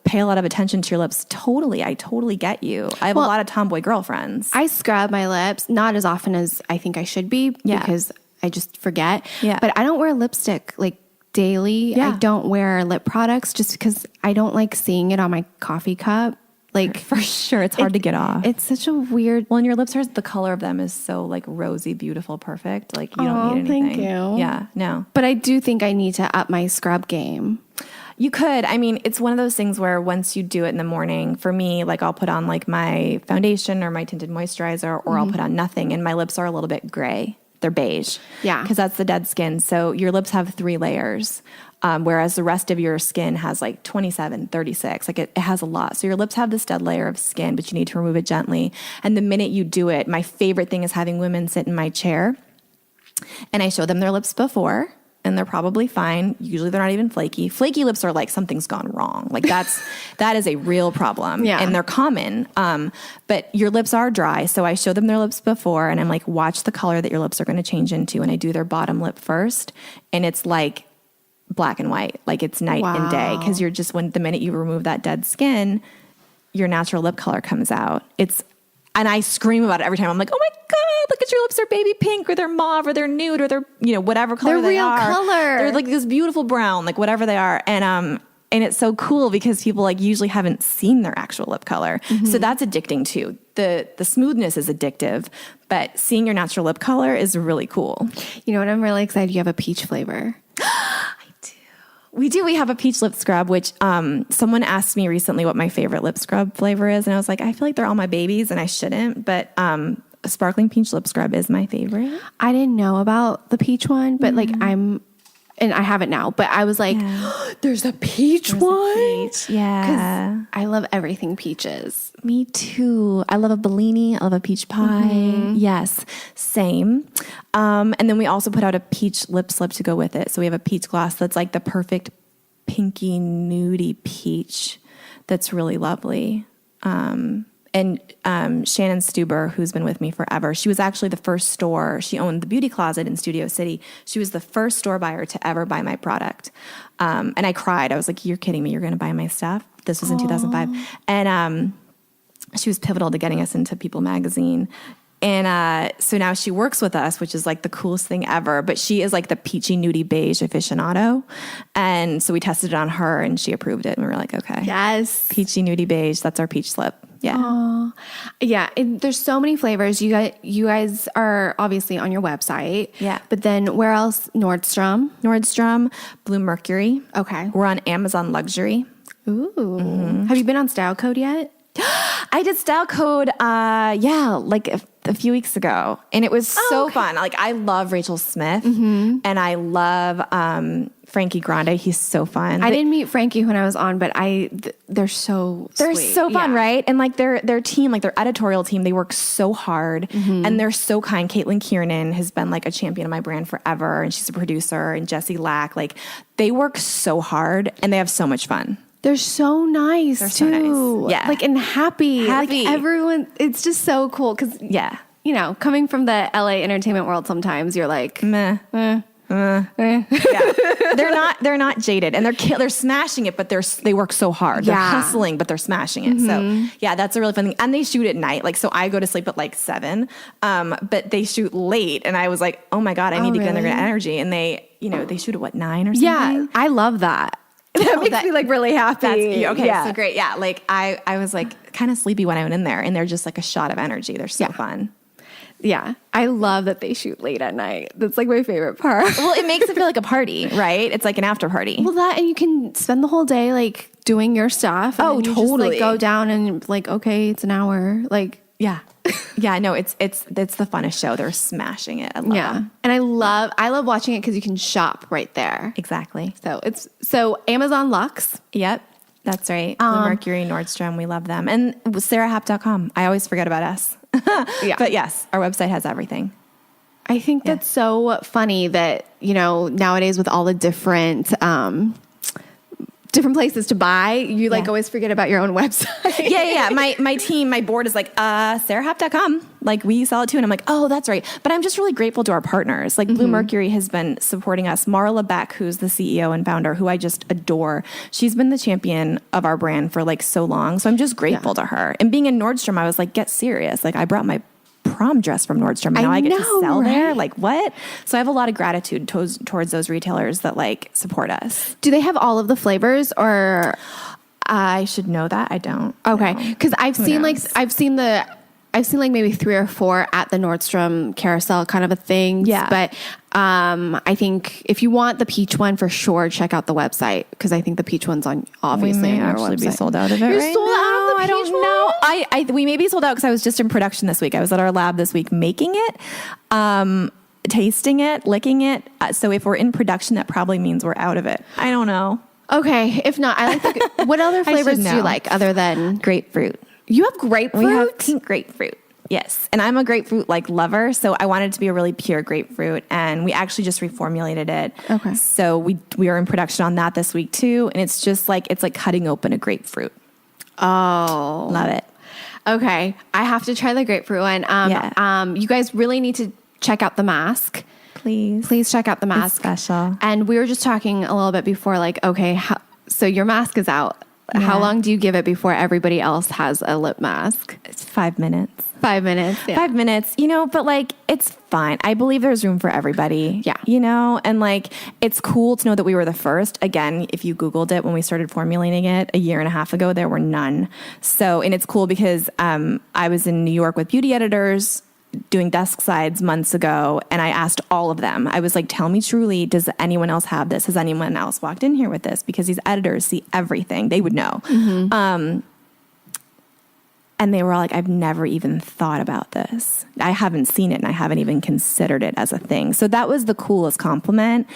Speaker 2: pay a lot of attention to your lips, I totally get you. I have a lot of tomboy girlfriends.
Speaker 1: I scrub my lips, not as often as I think I should be, because I just forget.
Speaker 2: Yeah.
Speaker 1: But I don't wear lipstick like daily.
Speaker 2: Yeah.
Speaker 1: I don't wear lip products just because I don't like seeing it on my coffee cup. Like
Speaker 2: for sure, it's hard to get off.
Speaker 1: It's such a weird.
Speaker 2: Well, and your lips are, the color of them is so like rosy, beautiful, perfect. Like you don't need anything.
Speaker 1: Thank you.
Speaker 2: Yeah, no.
Speaker 1: But I do think I need to up my scrub game.
Speaker 2: You could. I mean, it's one of those things where once you do it in the morning, for me, like I'll put on like my foundation or my tinted moisturizer, or I'll put on nothing, and my lips are a little bit gray. They're beige.
Speaker 1: Yeah.
Speaker 2: Because that's the dead skin. So your lips have 3 layers, whereas the rest of your skin has like 27, 36. Like it has a lot. So your lips have this dead layer of skin, but you need to remove it gently. And the minute you do it, my favorite thing is having women sit in my chair, and I show them their lips before, and they're probably fine. Usually they're not even flaky. Flaky lips are like something's gone wrong. Like that is a real problem.
Speaker 1: Yeah.
Speaker 2: And they're common. But your lips are dry. So I show them their lips before, and I'm like, watch the color that your lips are going to change into. And I do their bottom lip first, and it's like black and white. Like it's night and day. Because you're just, the minute you remove that dead skin, your natural lip color comes out. And I scream about it every time. I'm like, oh my God, look at your lips. They're baby pink, or they're mauve, or they're nude, or they're, whatever color
Speaker 1: they're
Speaker 2: they
Speaker 1: real
Speaker 2: are.
Speaker 1: color.
Speaker 2: They're like this beautiful brown, like whatever they are. And it's so cool because people like usually haven't seen their actual lip color. So that's addicting too. The smoothness is addictive, but seeing your natural lip color is really cool.
Speaker 1: You know what? I'm really excited. You have a peach flavor.
Speaker 2: We do. We have a peach lip scrub, which someone asked me recently what my favorite lip scrub flavor is. And I was like, I feel like they're all my babies and I shouldn't. But sparkling peach lip scrub is my favorite.
Speaker 1: I didn't know about the peach one, but like and I have it now, but I was like, there's a peach one?
Speaker 2: Yeah.
Speaker 1: 'Cause I love everything peaches.
Speaker 2: Me too. I love a Bellini. I love a peach pie. Yes, same. And then we also put out a peach lip slip to go with it. So we have a peach gloss that's like the perfect pinky nudie peach that's really lovely. And Shannon Stuber, who's been with me forever, she was actually the first store. She owned the Beauty Closet in Studio City. She was the first store buyer to ever buy my product. And I cried. I was like, you're kidding me. You're going to buy my stuff? This was in 2005. And she was pivotal to getting us into People magazine. And so now she works with us, which is like the coolest thing ever. But she is like the peachy nudie beige aficionado. And so we tested it on her and she approved it. And we were like, okay.
Speaker 1: Yes.
Speaker 2: Peachy nudie beige. That's our peach slip. Yeah.
Speaker 1: Aww. Yeah. There's so many flavors. You guys are obviously on your website.
Speaker 2: Yeah.
Speaker 1: But then where else? Nordstrom.
Speaker 2: Blue Mercury.
Speaker 1: Okay.
Speaker 2: We're on Amazon Luxury.
Speaker 1: Ooh. Have you been on Style Code yet?
Speaker 2: I did Style Code, like a few weeks ago, and it was so fun. Like, I love Rachel Smith, and I love Frankie Grande. He's so fun.
Speaker 1: I didn't meet Frankie when I was on, but they're so
Speaker 2: They're
Speaker 1: sweet.
Speaker 2: so fun, right? And like their team, like their editorial team, they work so hard, and they're so kind. Caitlin Kiernan has been like a champion of my brand forever, and she's a producer, and Jessie Lack. Like, they work so hard, and they have so much fun.
Speaker 1: They're so nice.
Speaker 2: They're so nice. Yeah.
Speaker 1: Like, and happy.
Speaker 2: Happy.
Speaker 1: Like, everyone, it's just so cool. Cause,
Speaker 2: Yeah.
Speaker 1: you know, coming from the LA entertainment world, sometimes you're like,
Speaker 2: Meh. Yeah. They're not jaded, and they're smashing it, but they work so hard. They're hustling, but they're smashing it. So yeah, that's a really fun thing. And they shoot at night. Like, so I go to sleep at like 7, but they shoot late, and I was like, oh my God, I need to get in their energy. And they shoot at what, 9 or something?
Speaker 1: yeah, I love that. That makes me like really happy.
Speaker 2: So great. Yeah. Like I was like kind of sleepy when I went in there, and they're just like a shot of energy. They're so fun.
Speaker 1: Yeah. I love that they shoot late at night. That's like my favorite part.
Speaker 2: Well, it makes it feel like a party, right? It's like an after party.
Speaker 1: Well, that, and you can spend the whole day like doing your stuff. And then you just, like, go down and like, okay, it's an hour. Like,
Speaker 2: yeah. Yeah, no, it's the funnest show. They're smashing it. I love them.
Speaker 1: And I love watching it because you can shop right there.
Speaker 2: Exactly.
Speaker 1: So Amazon Luxe.
Speaker 2: Yep. That's right. Blue Mercury, Nordstrom, we love them. And SaraHapp.com. I always forget about us. But yes, our website has everything.
Speaker 1: I think that's so funny that, you know, nowadays with all the different places to buy, you like always forget about your own website.
Speaker 2: Yeah. My team, my board is like, SaraHapp.com. Like, we sell it too. And I'm like, oh, that's right. But I'm just really grateful to our partners. Like, Blue Mercury has been supporting us. Marla Beck, who's the CEO and founder, who I just adore. She's been the champion of our brand for like so long. So I'm just grateful to her. And being in Nordstrom, I was like, get serious. Like, I brought my prom dress from Nordstrom, and now I get to sell there. Like, what? So I have a lot of gratitude towards those retailers that like support us.
Speaker 1: Do they have all of the flavors, or
Speaker 2: I should know that? I don't.
Speaker 1: Okay, because I've seen like maybe 3 or 4 at the Nordstrom carousel kind of a thing.
Speaker 2: Yeah.
Speaker 1: But I think if you want the peach one, for sure, check out the website, because I think the peach one's on obviously
Speaker 2: we may
Speaker 1: on your
Speaker 2: actually
Speaker 1: website.
Speaker 2: be sold out of it.
Speaker 1: You're
Speaker 2: right
Speaker 1: sold
Speaker 2: now?
Speaker 1: out of the
Speaker 2: I
Speaker 1: peach
Speaker 2: don't
Speaker 1: one?
Speaker 2: know. We may be sold out because I was just in production this week. I was at our lab this week making it, tasting it, licking it. So if we're in production, that probably means we're out of it. I don't know.
Speaker 1: Okay, if not, I like what other flavors do you like other than
Speaker 2: grapefruit?
Speaker 1: You have grapefruit?
Speaker 2: We have pink grapefruit. Yes. And I'm a grapefruit like lover, so I wanted it to be a really pure grapefruit, and we actually just reformulated it.
Speaker 1: Okay.
Speaker 2: So we are in production on that this week too, and it's just like cutting open a grapefruit.
Speaker 1: Oh.
Speaker 2: Love it.
Speaker 1: Okay. I have to try the grapefruit one. You guys really need to check out the mask. Please check out the mask.
Speaker 2: It's special.
Speaker 1: And we were just talking a little bit before, like, okay, so your mask is out. Yeah. How long do you give it before everybody else has a lip mask?
Speaker 2: It's 5 minutes.
Speaker 1: 5 minutes. Yeah.
Speaker 2: 5 minutes, but like, it's fine. I believe there's room for everybody.
Speaker 1: Yeah.
Speaker 2: And like, it's cool to know that we were the first. Again, if you Googled it when we started formulating it a year and a half ago, there were none. So, and it's cool because I was in New York with beauty editors doing desk sides months ago, and I asked all of them. I was like, tell me truly, does anyone else have this? Has anyone else walked in here with this? Because these editors see everything. They would know. And they were all like, I've never even thought about this. I haven't seen it and I haven't even considered it as a thing. So that was the coolest compliment.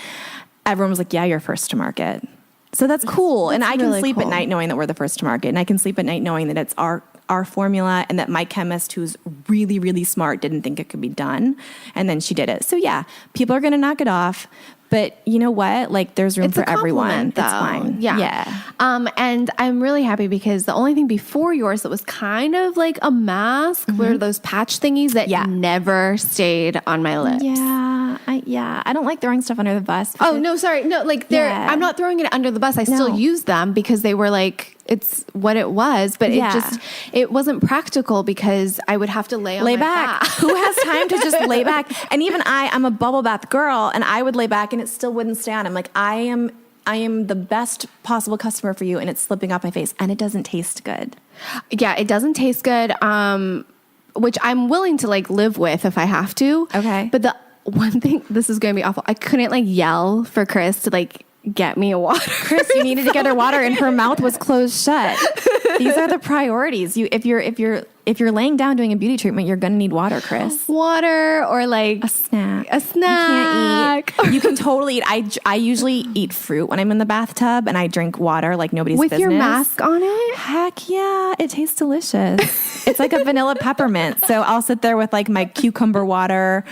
Speaker 2: Everyone was like, yeah, you're first to market. So that's cool. And I can
Speaker 1: really
Speaker 2: sleep
Speaker 1: cool.
Speaker 2: at night knowing that we're the first to market. And I can sleep at night knowing that it's our formula and that my chemist, who's really, really smart, didn't think it could be done. And then she did it. So yeah, people are going to knock it off. But you know what? Like, there's room for everyone.
Speaker 1: Though.
Speaker 2: It's fine.
Speaker 1: Yeah. And I'm really happy because the only thing before yours that was kind of like a mask were those patch thingies that never stayed on my lips.
Speaker 2: I don't like throwing stuff under the bus.
Speaker 1: Oh, no, sorry. No, like I'm not throwing it under the bus. I still use them because they were like, it's what it was, but it wasn't practical because I would have to lay on my back.
Speaker 2: Who has time to just lay back? And even I'm a bubble bath girl, and I would lay back and it still wouldn't stay on. I'm like, I am the best possible customer for you, and it's slipping off my face, and it doesn't taste good.
Speaker 1: Yeah, it doesn't taste good, which I'm willing to like live with if I have to.
Speaker 2: Okay.
Speaker 1: But the one thing, this is going to be awful. I couldn't like yell for Chris to like get me a water.
Speaker 2: Chris, you needed to get her water, and her mouth was closed shut. These are the priorities. If you're laying down doing a beauty treatment, you're going to need water, Chris.
Speaker 1: Water or like
Speaker 2: a snack.
Speaker 1: A snack.
Speaker 2: You can't eat. You can totally eat. I usually eat fruit when I'm in the bathtub, and I drink water like nobody's
Speaker 1: with
Speaker 2: business.
Speaker 1: Your mask on it?
Speaker 2: Heck yeah. It tastes delicious. It's like a vanilla peppermint. So I'll sit there with like my cucumber water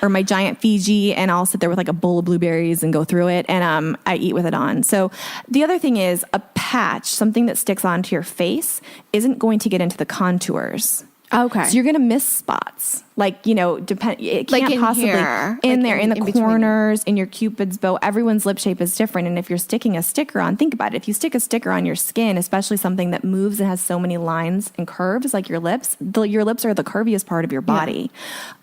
Speaker 2: or my giant Fiji, and I'll sit there with like a bowl of blueberries and go through it. And I eat with it on. So the other thing is a patch, something that sticks onto your face, isn't going to get into the contours.
Speaker 1: Okay.
Speaker 2: So you're going to miss spots. Like, it can't
Speaker 1: like in
Speaker 2: possibly
Speaker 1: here,
Speaker 2: in
Speaker 1: like
Speaker 2: there, in the
Speaker 1: between.
Speaker 2: corners, in your Cupid's bow. Everyone's lip shape is different. And if you're sticking a sticker on, think about it. If you stick a sticker on your skin, especially something that moves and has so many lines and curves like your lips, your lips are the curviest part of your body,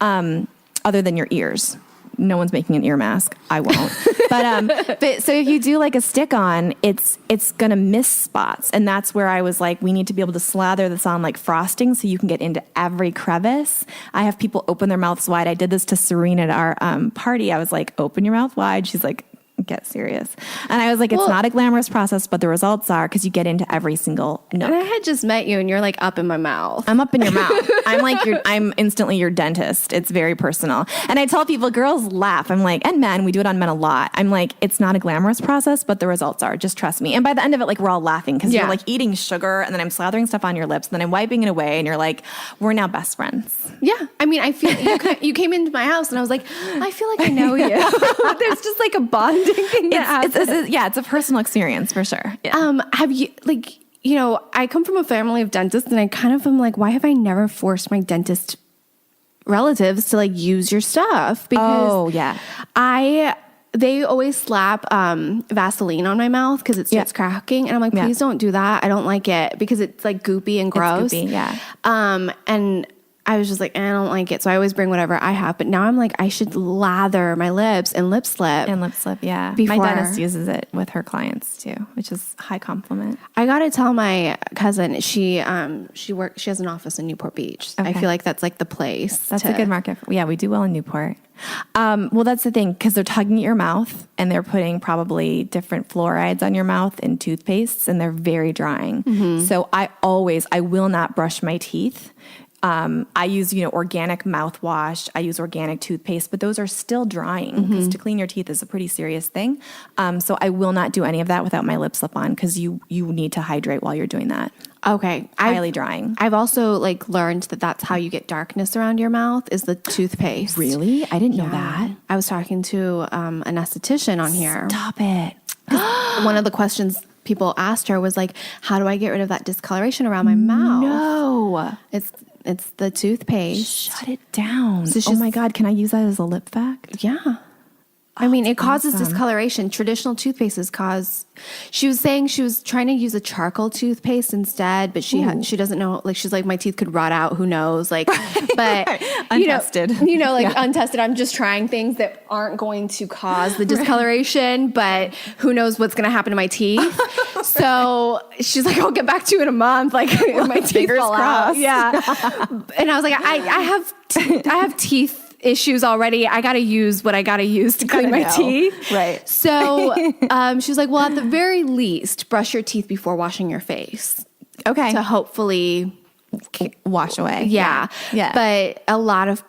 Speaker 2: other than your ears. No one's making an ear mask. I won't. But so if you do like a stick on, it's going to miss spots. And that's where I was like, we need to be able to slather this on like frosting so you can get into every crevice. I have people open their mouths wide. I did this to Serene at our party. I was like, open your mouth wide. She's like, get serious. And I was like, it's not a glamorous process, but the results are because you get into every single nook.
Speaker 1: And I had just met you and you're like up in my mouth.
Speaker 2: I'm up in your mouth. I'm instantly your dentist. It's very personal. And I tell people, girls laugh. I'm like, and men, we do it on men a lot. I'm like, it's not a glamorous process, but the results are. Just trust me. And by the end of it, like we're all laughing because you're like eating sugar and then I'm slathering stuff on your lips and then I'm wiping it away and you're like, we're now best friends.
Speaker 1: Yeah. I mean, I feel you came into my house and I was like, I feel like I know you. There's just like a bonding thing that happens.
Speaker 2: It's a personal experience for sure. Yeah.
Speaker 1: Have you like, I come from a family of dentists and I kind of am like, why have I never forced my dentist relatives to like use your stuff? Because they always slap Vaseline on my mouth because it starts cracking. And I'm like, please don't do that. I don't like it because it's like goopy and gross.
Speaker 2: It's goopy,
Speaker 1: and I was just like, I don't like it. So I always bring whatever I have. But now I'm like, I should lather my lips and lip slip.
Speaker 2: Yeah.
Speaker 1: Before.
Speaker 2: My dentist uses it with her clients too, which is high compliment.
Speaker 1: I got to tell my cousin, she has an office in Newport Beach. Okay. I feel like that's like the place.
Speaker 2: That's a good market. Yeah, we do well in Newport. Well, that's the thing, because they're tugging at your mouth and they're putting probably different fluorides on your mouth in toothpastes and they're very drying. Mm-hmm. So I will not brush my teeth. I use, organic mouthwash. I use organic toothpaste, but those are still drying because to clean your teeth is a pretty serious thing. So I will not do any of that without my lip slip on because you need to hydrate while you're doing that.
Speaker 1: Okay.
Speaker 2: Highly drying.
Speaker 1: I've also learned that that's how you get darkness around your mouth is the toothpaste.
Speaker 2: Really? I didn't know that.
Speaker 1: I was talking to an esthetician on here.
Speaker 2: Stop it.
Speaker 1: One of the questions people asked her was like, how do I get rid of that discoloration around my mouth?
Speaker 2: No.
Speaker 1: It's the toothpaste.
Speaker 2: Shut it down.
Speaker 1: So
Speaker 2: oh my God, can I use that as a lip fact?
Speaker 1: Yeah. I mean, it causes discoloration. Traditional toothpastes cause. She was saying she was trying to use a charcoal toothpaste instead, but she doesn't know. Like she's like, my teeth could rot out. Who knows? Like, but
Speaker 2: untested.
Speaker 1: Untested. I'm just trying things that aren't going to cause the discoloration, but who knows what's going to happen to my teeth? So she's like, I'll get back to you in a month. Like my teeth fall out. Yeah. And I was like, I have teeth issues already. I got to use what I got to use to clean my teeth.
Speaker 2: Right.
Speaker 1: So she was like, well, at the very least, brush your teeth before washing your face.
Speaker 2: Okay.
Speaker 1: To hopefully
Speaker 2: wash away.
Speaker 1: Yeah.
Speaker 2: Yeah.
Speaker 1: But a lot of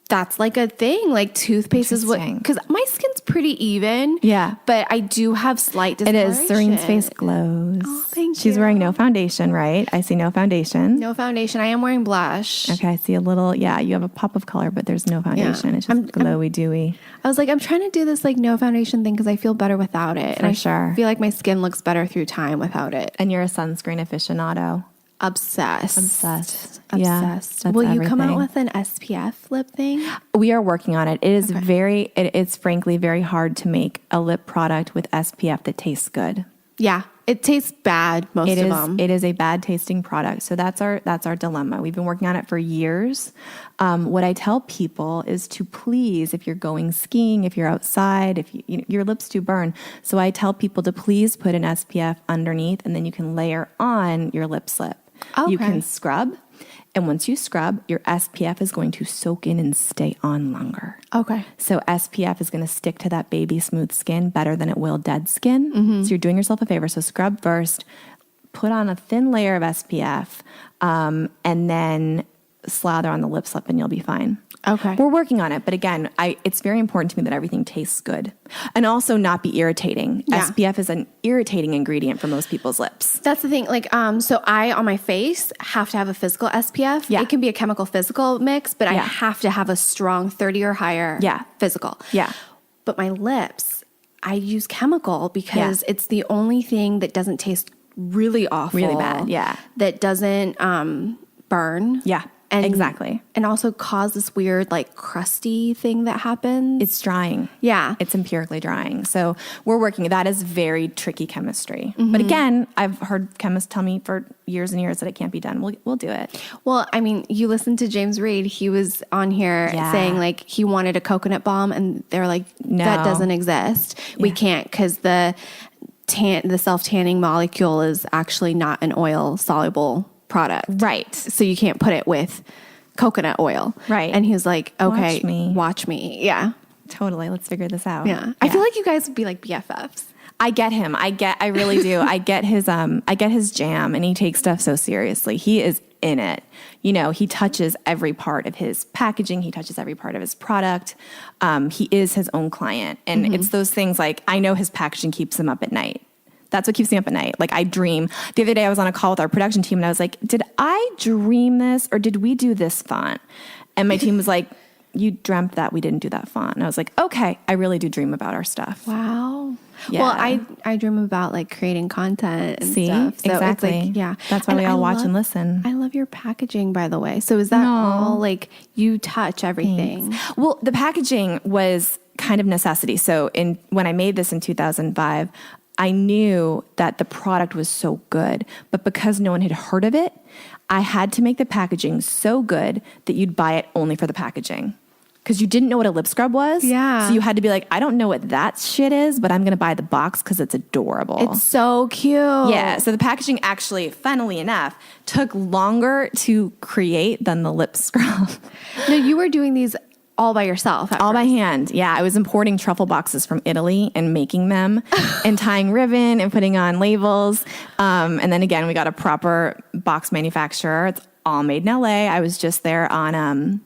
Speaker 1: that's like a thing. Like toothpaste is what, because my skin's pretty even.
Speaker 2: Yeah.
Speaker 1: But I do have slight discoloration.
Speaker 2: It is. Serene's face glows.
Speaker 1: Oh, thank you.
Speaker 2: She's wearing no foundation, right? I see no foundation.
Speaker 1: No foundation. I am wearing blush.
Speaker 2: Okay. I see a little, you have a pop of color, but there's no foundation.
Speaker 1: Yeah.
Speaker 2: It's just glowy, dewy.
Speaker 1: I was like, I'm trying to do this like no foundation thing because I feel better without it.
Speaker 2: For sure.
Speaker 1: I feel like my skin looks better through time without it.
Speaker 2: And you're a sunscreen aficionado.
Speaker 1: Obsessed.
Speaker 2: Yeah,
Speaker 1: Will you come out
Speaker 2: everything.
Speaker 1: with an SPF lip thing?
Speaker 2: We are working on it. It is it's frankly very hard to make a lip product with SPF that tastes good.
Speaker 1: Yeah. It tastes bad, most of them.
Speaker 2: It is a bad tasting product. So that's our dilemma. We've been working on it for years. What I tell people is to please, if you're going skiing, if you're outside, if your lips do burn. So I tell people to please put an SPF underneath, and then you can layer on your lip slip.
Speaker 1: Okay.
Speaker 2: You can scrub. And once you scrub, your SPF is going to soak in and stay on longer.
Speaker 1: Okay.
Speaker 2: So SPF is going to stick to that baby smooth skin better than it will dead skin. So you're doing yourself a favor. So scrub first, put on a thin layer of SPF, and then slather on the lip slip and you'll be fine.
Speaker 1: Okay.
Speaker 2: We're working on it. But again, it's very important to me that everything tastes good and also not be irritating.
Speaker 1: Yeah.
Speaker 2: SPF is an irritating ingredient for most people's lips.
Speaker 1: That's the thing. Like, so I, on my face, have to have a physical SPF.
Speaker 2: Yeah.
Speaker 1: It can be a chemical physical mix, but I have to have a strong 30 or higher physical.
Speaker 2: Yeah.
Speaker 1: But my lips, I use chemical because it's the only thing that doesn't taste really awful.
Speaker 2: Really bad. Yeah.
Speaker 1: That doesn't burn.
Speaker 2: Yeah. Exactly.
Speaker 1: And also cause this weird, like, crusty thing that happens.
Speaker 2: It's drying.
Speaker 1: Yeah.
Speaker 2: It's empirically drying. So we're working. That is very tricky chemistry. But again, I've heard chemists tell me for years and years that it can't be done. We'll do it.
Speaker 1: Well, I mean, you listened to James Reed. He was on here saying, like, he wanted a coconut balm, and they're like,
Speaker 2: No.
Speaker 1: that doesn't exist. We can't, because the self-tanning molecule is actually not an oil-soluble product.
Speaker 2: Right.
Speaker 1: So you can't put it with coconut oil.
Speaker 2: Right.
Speaker 1: And he was like, okay,
Speaker 2: Watch me.
Speaker 1: watch me. Yeah.
Speaker 2: Totally. Let's figure this out.
Speaker 1: Yeah. I feel like you guys would be like BFFs.
Speaker 2: I get him. I really do. I get his jam, and he takes stuff so seriously. He is in it. He touches every part of his packaging. He touches every part of his product. He is his own client. And it's those things like, I know his packaging keeps him up at night. That's what keeps me up at night. Like, I dream. The other day I was on a call with our production team and I was like, did I dream this or did we do this font? And my team was like, you dreamt that we didn't do that font. And I was like, okay, I really do dream about our stuff.
Speaker 1: Wow.
Speaker 2: Yeah.
Speaker 1: Well, I dream about like creating content and stuff. So
Speaker 2: exactly.
Speaker 1: It's like, yeah.
Speaker 2: That's why we all watch and listen.
Speaker 1: I love your packaging, by the way. So is that all like you touch everything?
Speaker 2: Thanks. Well, the packaging was kind of necessity. So when I made this in 2005, I knew that the product was so good, but because no one had heard of it, I had to make the packaging so good that you'd buy it only for the packaging. Because you didn't know what a lip scrub was.
Speaker 1: Yeah.
Speaker 2: So you had to be like, I don't know what that shit is, but I'm going to buy the box because it's adorable.
Speaker 1: It's so cute.
Speaker 2: Yeah. So the packaging actually, funnily enough, took longer to create than the lip scrub.
Speaker 1: No, you were doing these all by yourself.
Speaker 2: All by hand. Yeah. I was importing truffle boxes from Italy and making them and tying ribbon and putting on labels. And then again, we got a proper box manufacturer. It's all made in LA. I was just there on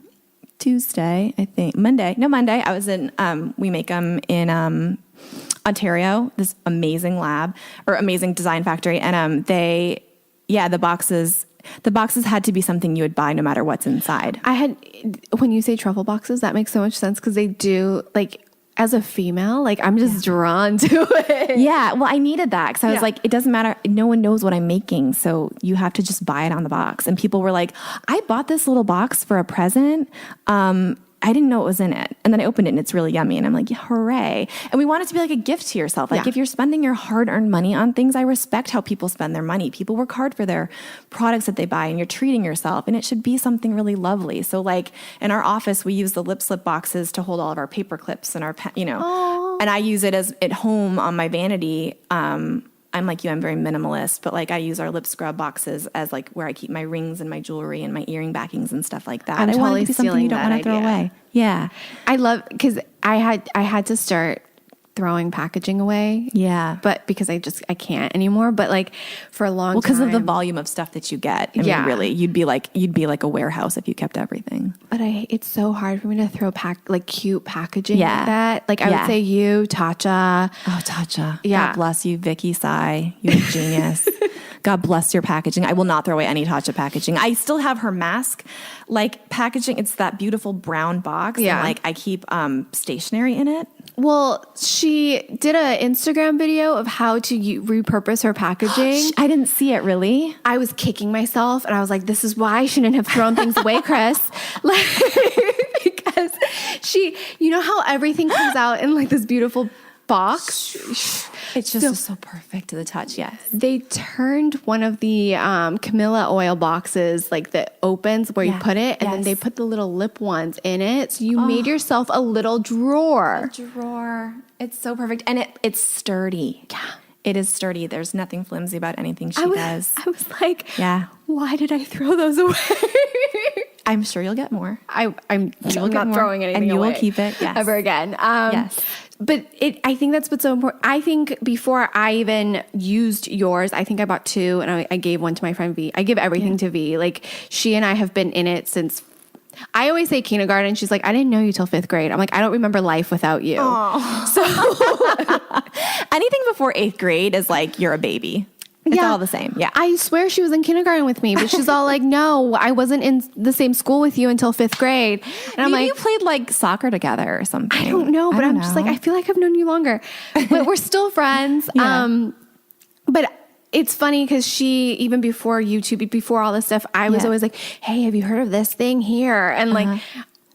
Speaker 2: Tuesday, I think. Monday. I was in, we make them in Ontario, this amazing lab or amazing design factory. And the boxes had to be something you would buy no matter what's inside.
Speaker 1: When you say truffle boxes, that makes so much sense because they do, like, as a female, like, I'm just drawn to it.
Speaker 2: Yeah. Well, I needed that because I was like, it doesn't matter. No one knows what I'm making. So you have to just buy it on the box. And people were like, I bought this little box for a present. I didn't know what was in it. And then I opened it and it's really yummy. And I'm like, hooray. And we want it to be like a gift to yourself. Like if you're spending your hard-earned money on things, I respect how people spend their money. People work hard for their products that they buy and you're treating yourself. And it should be something really lovely. So like in our office, we use the lip slip boxes to hold all of our paper clips and our,
Speaker 1: Aww.
Speaker 2: and I use it as at home on my vanity. I'm like you, I'm very minimalist, but like I use our lip scrub boxes as like where I keep my rings and my jewelry and my earring backings and stuff like that.
Speaker 1: I'm
Speaker 2: I want
Speaker 1: totally
Speaker 2: it to be something you don't want to throw away. Yeah.
Speaker 1: I love, because I had to start throwing packaging away.
Speaker 2: Yeah.
Speaker 1: But because I can't anymore. But like for a long time.
Speaker 2: Because of the volume of stuff that you get. I mean, really, you'd be like a warehouse if you kept everything.
Speaker 1: But it's so hard for me to throw cute packaging like that. Like I would say Tatcha.
Speaker 2: Oh, Tatcha.
Speaker 1: Yeah.
Speaker 2: God bless you, Vicky Sai. You're a genius. God bless your packaging. I will not throw away any Tatcha packaging. I still have her mask, like packaging. It's that beautiful brown box.
Speaker 1: Yeah.
Speaker 2: And like I keep stationery in it.
Speaker 1: Well, she did an Instagram video of how to repurpose her packaging.
Speaker 2: I didn't see it, really.
Speaker 1: I was kicking myself and I was like, this is why I shouldn't have thrown things away, Chris. Like, because you know how everything comes out in like this beautiful box?
Speaker 2: It's just so perfect to the touch, yes.
Speaker 1: They turned one of the Camilla oil boxes, like that opens where you put it, and then they put the little lip ones in it. So you made yourself a little drawer.
Speaker 2: A drawer. It's so perfect. And it's sturdy.
Speaker 1: Yeah.
Speaker 2: It is sturdy. There's nothing flimsy about anything she does.
Speaker 1: I was like, why did I throw those away?
Speaker 2: I'm sure you'll get more.
Speaker 1: I'm not throwing anything away.
Speaker 2: And you will keep it
Speaker 1: ever again.
Speaker 2: Yes.
Speaker 1: But I think that's what's so important. I think before I even used yours, I think I bought 2 and I gave one to my friend V. I give everything to V. Like she and I have been in it since, I always say kindergarten. She's like, I didn't know you till 5th grade. I'm like, I don't remember life without you. So
Speaker 2: anything before 8th grade is like, you're a baby. It's all the same. Yeah.
Speaker 1: I swear she was in kindergarten with me, but she's all like, no, I wasn't in the same school with you until 5th grade. And I'm like,
Speaker 2: you played like soccer together or something.
Speaker 1: I don't know, but I'm just like, I feel like I've known you longer, but we're still friends. But it's funny because she, even before YouTube, before all this stuff, I was always like, hey, have you heard of this thing here? And like,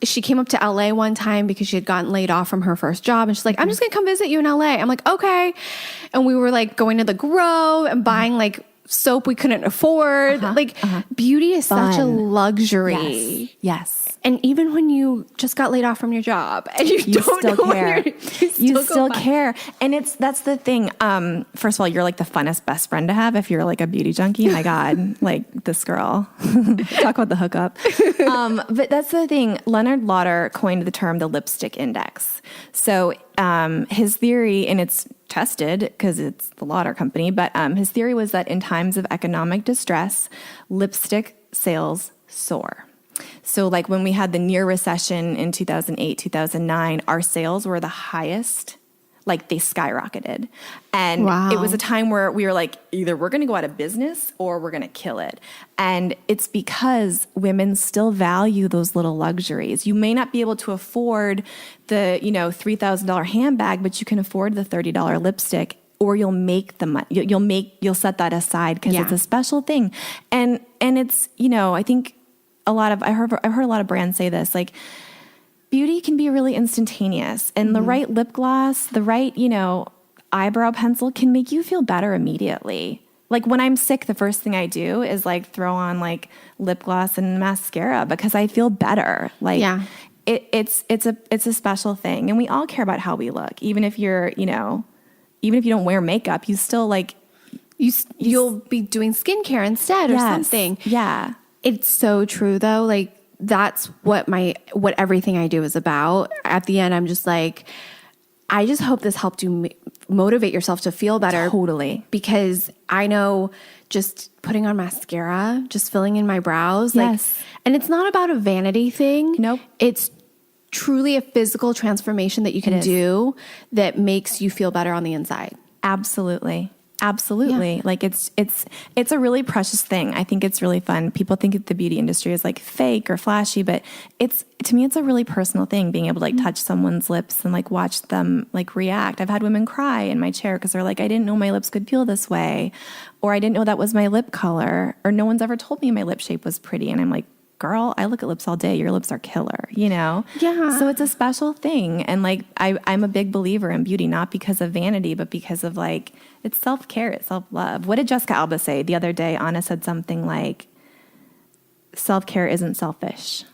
Speaker 1: she came up to LA one time because she had gotten laid off from her first job. And she's like, I'm just going to come visit you in LA. I'm like, okay. And we were like going to the Grove and buying like soap we couldn't afford. Beauty is such a luxury.
Speaker 2: Yes.
Speaker 1: And even when you just got laid off from your job and you don't
Speaker 2: still
Speaker 1: know
Speaker 2: care.
Speaker 1: You
Speaker 2: still care. And that's the thing. First of all, you're like the funnest best friend to have if you're like a beauty junkie. My God, like this girl. Talk about the hookup. But that's the thing. Leonard Lauder coined the term the lipstick index. So his theory, and it's tested because it's the Lauder company, but his theory was that in times of economic distress, lipstick sales soar. So like when we had the near recession in 2008, 2009, our sales were the highest, like they skyrocketed. And it was a time where we were like, either we're going to go out of business or we're going to kill it. And it's because women still value those little luxuries. You may not be able to afford the, $3,000 handbag, but you can afford the $30 lipstick, or you'll make the money. You'll set that aside because it's a special thing. And it's, I think I've heard a lot of brands say this, like beauty can be really instantaneous, and the right lip gloss, the right, eyebrow pencil can make you feel better immediately. Like when I'm sick, the first thing I do is like throw on like lip gloss and mascara because I feel better. Like it's a special thing, and we all care about how we look. Even if you're, even if you don't wear makeup, you still like
Speaker 1: you'll be doing skincare instead or something.
Speaker 2: Yeah.
Speaker 1: It's so true though. Like that's what everything I do is about. At the end, I'm just like, I just hope this helped you motivate yourself to feel better.
Speaker 2: Totally.
Speaker 1: Because I know just putting on mascara, just filling in my brows. And it's not about a vanity thing.
Speaker 2: Nope.
Speaker 1: It's truly a physical transformation that you can do that makes you feel better on the inside.
Speaker 2: Absolutely. Absolutely. Yeah. Like it's a really precious thing. I think it's really fun. People think the beauty industry is like fake or flashy, but to me, it's a really personal thing, being able to like touch someone's lips and like watch them like react. I've had women cry in my chair because they're like, I didn't know my lips could feel this way, or I didn't know that was my lip color, or no one's ever told me my lip shape was pretty. And I'm like, girl, I look at lips all day. Your lips are killer, Yeah. So it's a special thing. And like, I'm a big believer in beauty, not because of vanity, but because of like, it's self-care, it's self-love. What did Jessica Alba say the other day? Anna said something like, self-care isn't selfish.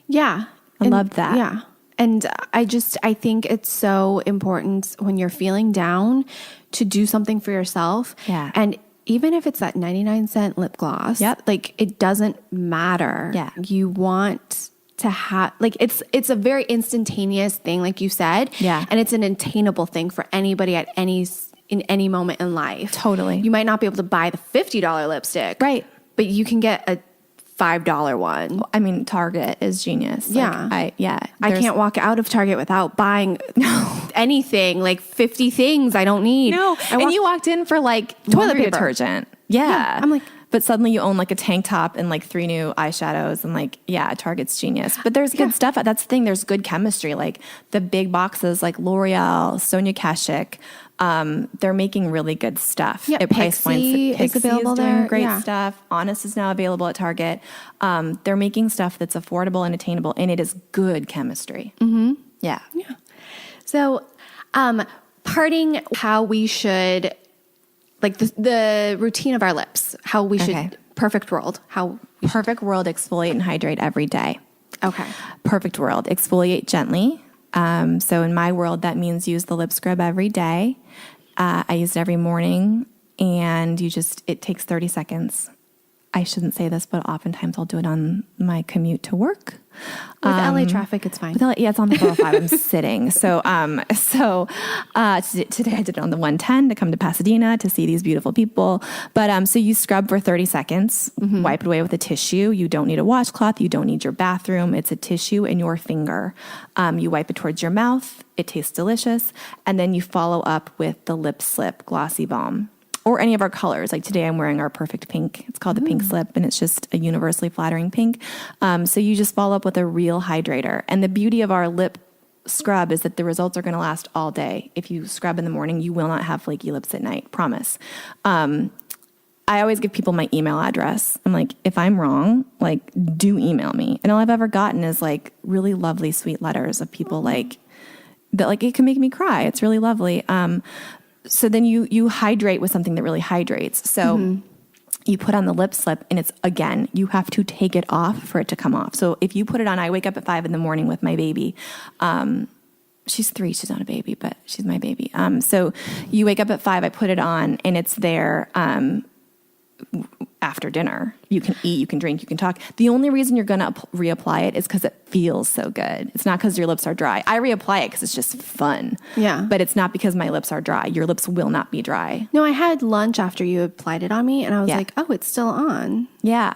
Speaker 1: Yeah.
Speaker 2: I loved that.
Speaker 1: Yeah. And I think it's so important when you're feeling down to do something for yourself.
Speaker 2: Yeah.
Speaker 1: And even if it's that 99-cent lip gloss, like it doesn't matter.
Speaker 2: Yeah.
Speaker 1: You want to have, like, it's a very instantaneous thing, like you said.
Speaker 2: Yeah.
Speaker 1: And it's an attainable thing for anybody in any moment in life.
Speaker 2: Totally.
Speaker 1: You might not be able to buy the $50 lipstick.
Speaker 2: Right.
Speaker 1: But you can get a $5 one.
Speaker 2: I mean, Target is genius.
Speaker 1: Yeah.
Speaker 2: I
Speaker 1: can't walk out of Target without buying anything, like 50 things I don't need.
Speaker 2: No. And you walked in for like
Speaker 1: Toilet paper.
Speaker 2: detergent. Yeah.
Speaker 1: I'm like,
Speaker 2: but suddenly you own like a tank top and like 3 new eyeshadows and like, yeah, Target's genius. But there's good stuff. That's the thing. There's good chemistry. Like the big boxes like L'Oreal, Sonia Kashuk, they're making really good stuff.
Speaker 1: Yeah,
Speaker 2: at price points.
Speaker 1: Pixie is available
Speaker 2: doing
Speaker 1: there.
Speaker 2: Great
Speaker 1: Yeah.
Speaker 2: stuff. Honest is now available at Target. They're making stuff that's affordable and attainable, and it is good chemistry. Mm-hmm. Yeah.
Speaker 1: Yeah. So, parting how we should, like the routine of our lips, how we should, perfect world, how we
Speaker 2: Perfect world, exfoliate and hydrate every day.
Speaker 1: Okay.
Speaker 2: Perfect world, exfoliate gently. So in my world, that means use the lip scrub every day. I use it every morning, and it takes 30 seconds. I shouldn't say this, but oftentimes I'll do it on my commute to work.
Speaker 1: With LA traffic, it's fine.
Speaker 2: Yeah, it's on the 405. I'm sitting. So today I did it on the 110 to come to Pasadena to see these beautiful people. But so you scrub for 30 seconds, wipe it away with a tissue. You don't need a washcloth. You don't need your bathroom. It's a tissue in your finger. You wipe it towards your mouth. It tastes delicious. And then you follow up with the Lip Slip Glossy Balm. Or any of our colors. Like today I'm wearing our perfect pink. It's called the Pink Slip, and it's just a universally flattering pink. So you just follow up with a real hydrator. And the beauty of our lip scrub is that the results are going to last all day. If you scrub in the morning, you will not have flaky lips at night. Promise. I always give people my email address. I'm like, if I'm wrong, like, do email me. And all I've ever gotten is like really lovely, sweet letters of people like that. Like, it can make me cry. It's really lovely. So then you hydrate with something that really hydrates. So you put on the lip slip, and it's, again, you have to take it off for it to come off. So if you put it on, I wake up at 5 a.m. with my baby. She's 3, she's not a baby, but she's my baby. So you wake up at 5, I put it on, and it's there after dinner. You can eat, you can drink, you can talk. The only reason you're going to reapply it is because it feels so good. It's not because your lips are dry. I reapply it because it's just fun.
Speaker 1: Yeah.
Speaker 2: But it's not because my lips are dry. Your lips will not be dry.
Speaker 1: No, I had lunch after you applied it on me, and I was like, oh, it's still on.
Speaker 2: Yeah.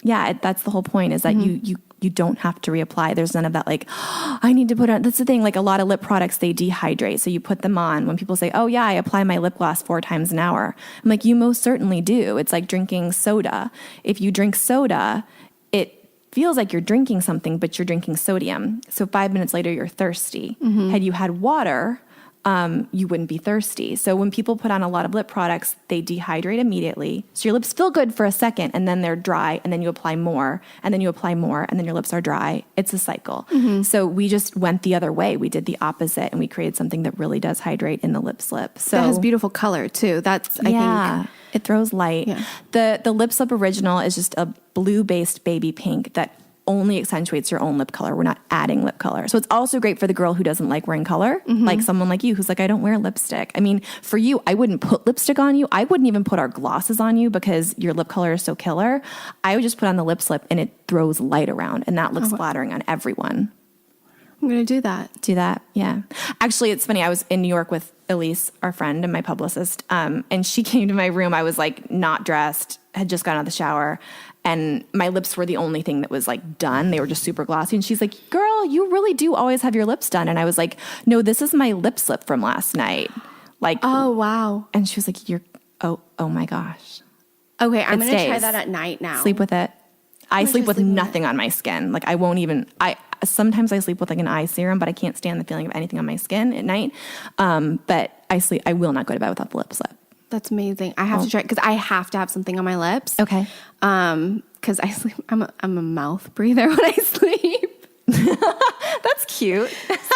Speaker 2: Yeah, that's the whole point, is that you don't have to reapply. There's none of that, like, oh, I need to put on. That's the thing. Like, a lot of lip products, they dehydrate. So you put them on. When people say, oh, yeah, I apply my lip gloss 4 times an hour. I'm like, you most certainly do. It's like drinking soda. If you drink soda, it feels like you're drinking something, but you're drinking sodium. So 5 minutes later, you're thirsty. Had you had water, you wouldn't be thirsty. So when people put on a lot of lip products, they dehydrate immediately. So your lips feel good for a second, and then they're dry, and then you apply more, and then you apply more, and then your lips are dry. It's a cycle. So we just went the other way. We did the opposite, and we created something that really does hydrate in the lip slip. So
Speaker 1: That has beautiful color too. That's, I think.
Speaker 2: It throws light.
Speaker 1: Yeah.
Speaker 2: The Lip Slip Original is just a blue-based baby pink that only accentuates your own lip color. We're not adding lip color. So it's also great for the girl who doesn't like wearing color, like someone like you who's like, I don't wear lipstick. I mean, for you, I wouldn't put lipstick on you. I wouldn't even put our glosses on you because your lip color is so killer. I would just put on the lip slip, and it throws light around, and that looks flattering on everyone.
Speaker 1: I'm going to do that.
Speaker 2: Do that, yeah. Actually, it's funny. I was in New York with Elise, our friend and my publicist, and she came to my room. I was like not dressed, had just gotten out of the shower, and my lips were the only thing that was like done. They were just super glossy. And she's like, girl, you really do always have your lips done. And I was like, no, this is my lip slip from last night. Like,
Speaker 1: oh, wow.
Speaker 2: And she was like, oh my gosh.
Speaker 1: Okay, I'm going to try that at night now.
Speaker 2: Sleep with it. I sleep with nothing on my skin. Like, I won't even, sometimes I sleep with like an eye serum, but I can't stand the feeling of anything on my skin at night. But I will not go to bed without the lip slip.
Speaker 1: That's amazing. I have to try, because I have to have something on my lips.
Speaker 2: Okay.
Speaker 1: Because I sleep, I'm a mouth breather when I sleep.
Speaker 2: That's cute.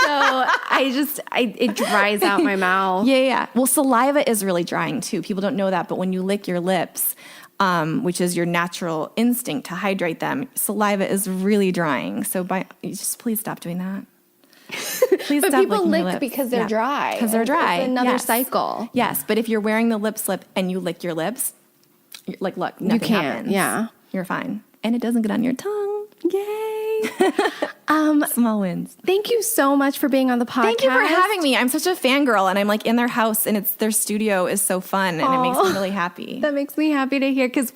Speaker 1: So it dries out my mouth.
Speaker 2: Yeah. Well, saliva is really drying too. People don't know that, but when you lick your lips, which is your natural instinct to hydrate them, saliva is really drying. So just please stop doing that. Please
Speaker 1: but
Speaker 2: stop
Speaker 1: people
Speaker 2: lick
Speaker 1: lick because they're dry.
Speaker 2: Because they're dry.
Speaker 1: It's another cycle.
Speaker 2: Yes, but if you're wearing the lip slip and you lick your lips, like, look, nothing happens.
Speaker 1: Yeah.
Speaker 2: You're fine. And it doesn't get on your tongue.
Speaker 1: Yay. Yay.
Speaker 2: Small wins.
Speaker 1: Thank you so much for being on the podcast.
Speaker 2: Thank you for having me. I'm such a fangirl, and I'm like in their house, and their studio is so fun, and it makes me really happy.
Speaker 1: That makes me happy to hear, because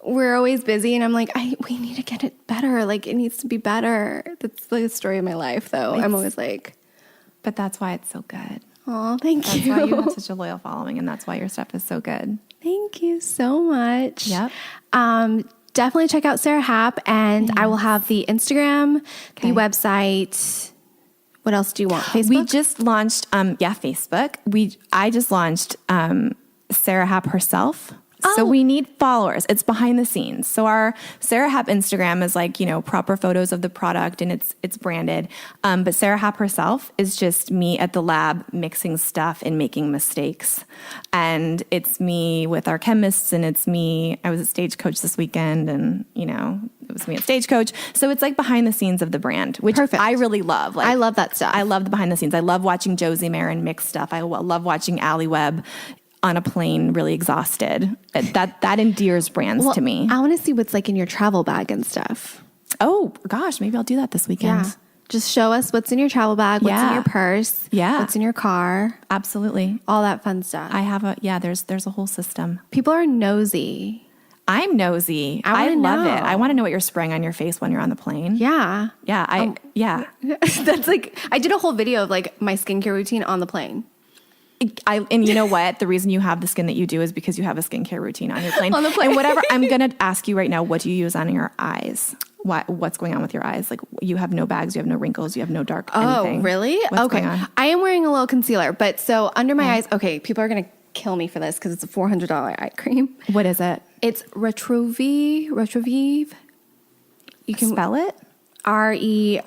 Speaker 1: we're always busy, and I'm like, we need to get it better. Like, it needs to be better. That's the story of my life, though. I'm always like,
Speaker 2: but that's why it's so good.
Speaker 1: oh, thank you.
Speaker 2: That's why you have such a loyal following, and that's why your stuff is so good.
Speaker 1: Thank you so much.
Speaker 2: Yep.
Speaker 1: Definitely check out Sara Happ, and I will have the Instagram,
Speaker 2: Okay.
Speaker 1: the website. What else do you want? Facebook?
Speaker 2: We just launched, Facebook. I just launched Sara Happ herself. So we need followers. It's behind the scenes. So our Sara Happ Instagram is like, proper photos of the product, and it's branded. But Sara Happ herself is just me at the lab mixing stuff and making mistakes. And it's me with our chemists, and it's me. I was at Stagecoach this weekend, and it was me at Stagecoach. So it's like behind the scenes of the brand, which I really love. Like,
Speaker 1: I love that stuff.
Speaker 2: I love the behind the scenes. I love watching Josie Marin mix stuff. I love watching Allie Webb on a plane, really exhausted. That endears brands to me.
Speaker 1: I want to see what's like in your travel bag and stuff.
Speaker 2: Oh gosh, maybe I'll do that this weekend.
Speaker 1: Yeah. Just show us what's in your travel bag, what's in your purse, what's in your car.
Speaker 2: Absolutely.
Speaker 1: All that fun stuff.
Speaker 2: I have there's a whole system.
Speaker 1: People are nosy.
Speaker 2: I'm nosy. I love it. I want to know what you're spraying on your face when you're on the plane.
Speaker 1: Yeah.
Speaker 2: Yeah.
Speaker 1: That's like, I did a whole video of like my skincare routine on the plane.
Speaker 2: And you know what? The reason you have the skin that you do is because you have a skincare routine on your plane.
Speaker 1: On the plane.
Speaker 2: And whatever, I'm going to ask you right now, what do you use on your eyes? What's going on with your eyes? Like, you have no bags, you have no wrinkles, you have no dark anything.
Speaker 1: Oh, really?
Speaker 2: What's
Speaker 1: okay.
Speaker 2: going on?
Speaker 1: I am wearing a little concealer, but so under my eyes, okay, people are going to kill me for this because it's a $400 eye cream.
Speaker 2: What is it?
Speaker 1: It's Retrovive. You can
Speaker 2: spell it?
Speaker 1: REOTOUV.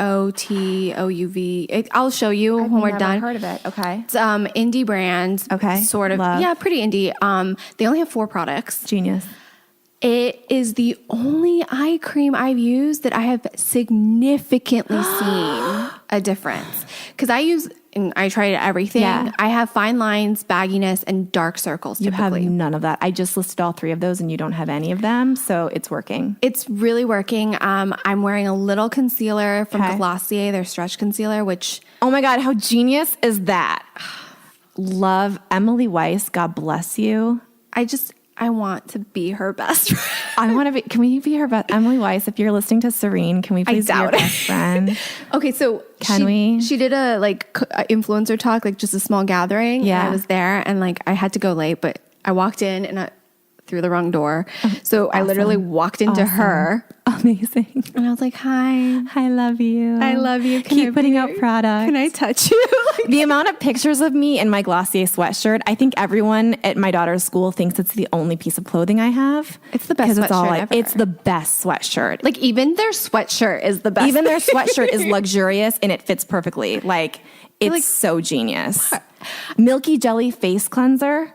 Speaker 1: I'll show you when we're done.
Speaker 2: I've never heard of it. Okay.
Speaker 1: It's indie brand.
Speaker 2: Okay.
Speaker 1: Sort of.
Speaker 2: Love.
Speaker 1: Yeah, pretty indie. They only have 4 products.
Speaker 2: Genius.
Speaker 1: It is the only eye cream I've used that I have significantly seen a difference. Because I tried everything.
Speaker 2: Yeah.
Speaker 1: I have fine lines, bagginess, and dark circles typically.
Speaker 2: You have none of that. I just listed all 3 of those and you don't have any of them. So it's working.
Speaker 1: It's really working. I'm wearing a little concealer from Glossier, their stretch concealer, which...
Speaker 2: Oh my God, how genius is that? Love Emily Weiss. God bless you.
Speaker 1: I want to be her best friend.
Speaker 2: I want to be. Can we be her best? Emily Weiss, if you're listening to Serene, can we please be your best friend?
Speaker 1: Okay, so
Speaker 2: can we?
Speaker 1: She did a influencer talk, like just a small gathering.
Speaker 2: Yeah,
Speaker 1: and I was there, and I had to go late, but I walked in and through the wrong door, so I literally walked into her.
Speaker 2: Amazing.
Speaker 1: And I was like, "Hi,
Speaker 2: I love you.
Speaker 1: I love you.
Speaker 2: Keep putting out products.
Speaker 1: Can I touch you?"
Speaker 2: The amount of pictures of me in my Glossier sweatshirt, I think everyone at my daughter's school thinks it's the only piece of clothing I have.
Speaker 1: It's the best sweatshirt ever.
Speaker 2: It's the best sweatshirt.
Speaker 1: Like, even their sweatshirt is the best.
Speaker 2: Even their sweatshirt is luxurious and it fits perfectly. Like, it's so genius. Milky Jelly face cleanser.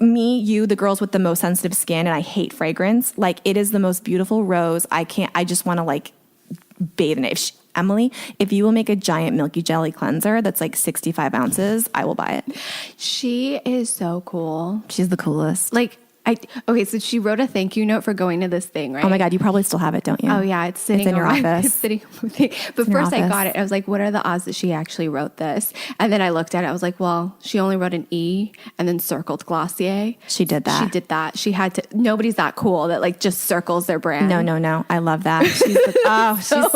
Speaker 2: Me, you, the girls with the most sensitive skin, and I hate fragrance. Like, it is the most beautiful rose. I just want to bathe in it. Emily, if you will make a giant Milky Jelly cleanser that's 65 ounces, I will buy it.
Speaker 1: She is so cool.
Speaker 2: She's the coolest.
Speaker 1: Okay, so she wrote a thank you note for going to this thing, right?
Speaker 2: Oh my God, you probably still have it, don't you?
Speaker 1: Oh yeah, it's sitting
Speaker 2: in your office.
Speaker 1: It's sitting with me. But first I got it. I was like, what are the odds that she actually wrote this? And then I looked at it. I was like, well, she only wrote an E and then circled Glossier.
Speaker 2: She did that.
Speaker 1: She had to. Nobody's that cool that just circles their brand.
Speaker 2: No. I love that. She's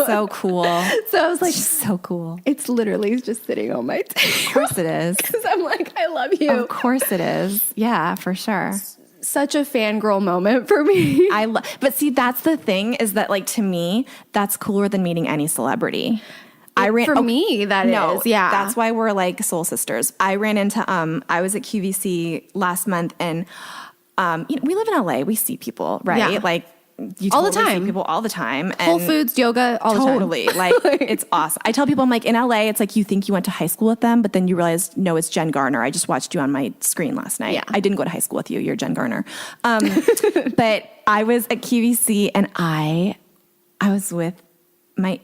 Speaker 2: so cool.
Speaker 1: So I was like,
Speaker 2: she's so cool.
Speaker 1: It's literally just sitting on my table.
Speaker 2: Of course it is.
Speaker 1: Because I'm like, I love you.
Speaker 2: Of course it is. Yeah, for sure.
Speaker 1: Such a fangirl moment for me.
Speaker 2: But see, that's the thing is that to me, that's cooler than meeting any celebrity.
Speaker 1: Me, that is. Yeah.
Speaker 2: That's why we're soul sisters. I ran into, I was at QVC last month and, we live in LA. We see people, right?
Speaker 1: Yeah.
Speaker 2: You
Speaker 1: all
Speaker 2: totally
Speaker 1: the time.
Speaker 2: see people all the time. And
Speaker 1: Whole Foods, yoga, all the time.
Speaker 2: Totally. It's awesome. I tell people, I'm in LA, it's you think you went to high school with them, but then you realize, no, it's Jen Garner. I just watched you on my screen last night.
Speaker 1: Yeah.
Speaker 2: I didn't go to high school with you. You're Jen Garner. But I was at QVC and I was with my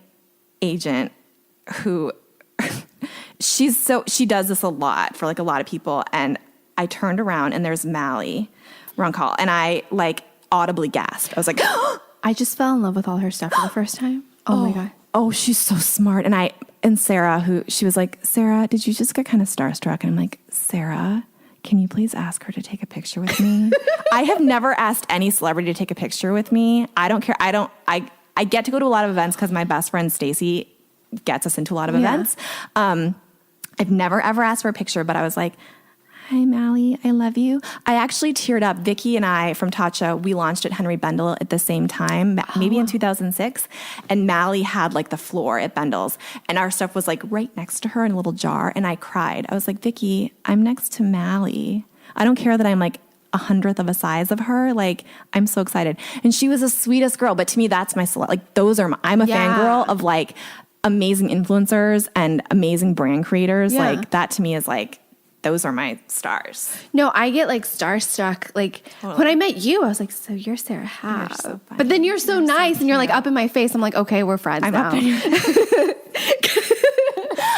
Speaker 2: agent who she does this a lot for a lot of people. And I turned around and there's Mally, wrong call. And I audibly gasped. I was like,
Speaker 1: I just fell in love with all her stuff for the first time. Oh my God.
Speaker 2: Oh, she's so smart. And Sarah, she was like, Sarah, did you just get kind of starstruck? And I'm like, Sarah, can you please ask her to take a picture with me? I have never asked any celebrity to take a picture with me. I don't care. I get to go to a lot of events because my best friend Stacy gets us into a lot of events. I've never ever asked for a picture, but I was like, hi, Mally, I love you. I actually teared up. Vicky and I from Tatcha, we launched at Henry Bendel at the same time, maybe in 2006. And Mally had like the floor at Bendel's. And our stuff was like right next to her in a little jar. And I cried. I was like, Vicky, I'm next to Mally. I don't care that I'm like 100th of a size of her. Like, I'm so excited. And she was the sweetest girl. But to me, that's my like, those are I'm a fangirl of like amazing influencers and amazing brand creators. Like, that to me is like, those are my stars.
Speaker 1: No, I get like starstruck. Like when I met you, I was like, so you're Sara Happ.
Speaker 2: So funny.
Speaker 1: But then you're so nice and you're like up in my face. I'm like, okay, we're friends now.
Speaker 2: Up in your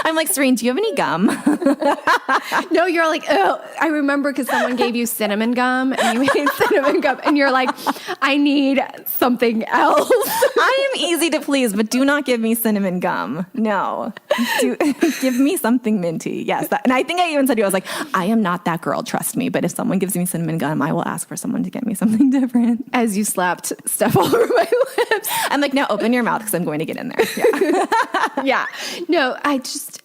Speaker 2: I'm like, Serene, do you have any gum?
Speaker 1: No, you're like, oh, I remember because someone gave you cinnamon gum and you made cinnamon gum and you're like, I need something else.
Speaker 2: I am easy to please, but do not give me cinnamon gum. No. Give me something minty. Yes. And I think I even said to you, I was like, I am not that girl, trust me. But if someone gives me cinnamon gum, I will ask for someone to get me something different.
Speaker 1: As you slapped stuff all over my lips.
Speaker 2: I'm like, now open your mouth because I'm going to get in there. Yeah.
Speaker 1: Yeah. No, I just,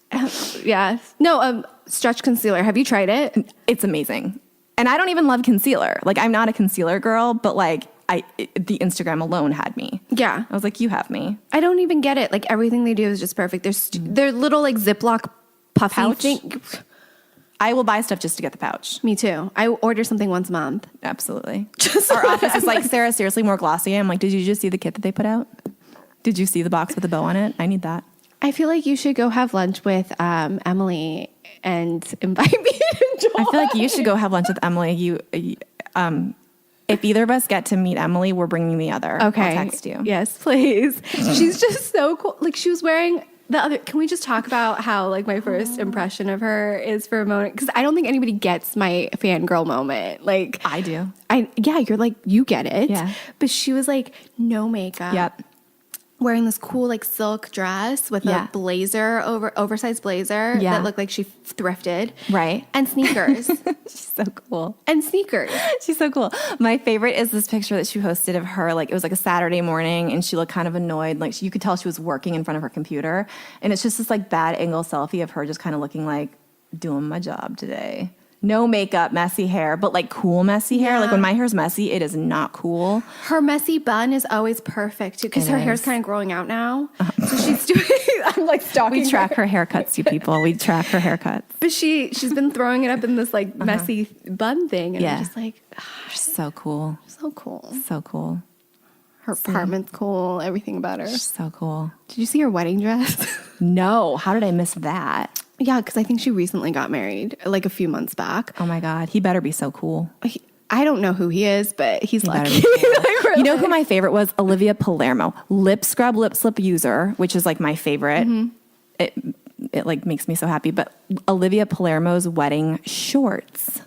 Speaker 1: yeah. No, stretch concealer. Have you tried it?
Speaker 2: It's amazing. And I don't even love concealer. Like, I'm not a concealer girl, but like, the Instagram alone had me.
Speaker 1: Yeah.
Speaker 2: I was like, you have me.
Speaker 1: I don't even get it. Like, everything they do is just perfect. They're little, like, Ziploc puffy
Speaker 2: Pouch?
Speaker 1: thing.
Speaker 2: I will buy stuff just to get the pouch.
Speaker 1: Me too. I order something once a month.
Speaker 2: Absolutely. Our office is like, Sarah, seriously, more glossy. I'm like, did you just see the kit that they put out? Did you see the box with the bow on it? I need that.
Speaker 1: I feel like you should go have lunch with Emily and invite me to join.
Speaker 2: I feel like you should go have lunch with Emily. If either of us get to meet Emily, we're bringing the other.
Speaker 1: Okay.
Speaker 2: I'll text you.
Speaker 1: Yes, please. She's just so cool. Like, she was wearing the other. Can we just talk about how, like, my first impression of her is for a moment? Because I don't think anybody gets my fangirl moment. Like,
Speaker 2: I do.
Speaker 1: Yeah, you're like, you get it.
Speaker 2: Yeah.
Speaker 1: But she was like, no makeup.
Speaker 2: Yep.
Speaker 1: Wearing this cool like silk dress with a blazer, oversized blazer that looked like she thrifted.
Speaker 2: Right.
Speaker 1: And sneakers.
Speaker 2: She's so cool.
Speaker 1: And sneakers.
Speaker 2: She's so cool. My favorite is this picture that she posted of her. Like, it was like a Saturday morning and she looked kind of annoyed. Like, you could tell she was working in front of her computer. And it's just this like bad angle selfie of her just kind of looking like, doing my job today. No makeup, messy hair, but like cool messy hair. Like, when my hair's messy, it is not cool.
Speaker 1: Her messy bun is always perfect too, because her hair's kind of growing out now. So she's doing. I'm like stalking.
Speaker 2: We track her haircuts, you people. We track her haircuts.
Speaker 1: But she's been throwing it up in this like messy bun thing, and I'm just like,
Speaker 2: so cool,
Speaker 1: so cool,
Speaker 2: so cool.
Speaker 1: Her apartment's cool. Everything about her.
Speaker 2: So cool.
Speaker 1: Did you see her wedding dress?
Speaker 2: No. How did I miss that?
Speaker 1: Yeah, because I think she recently got married, like a few months back.
Speaker 2: Oh my God, he better be so cool.
Speaker 1: I don't know who he is, but he's lucky.
Speaker 2: Cool. You know who my favorite was? Olivia Palermo, lip scrub, lip slip user, which is like my favorite. Mm-hmm. It like makes me so happy. But Olivia Palermo's wedding shorts.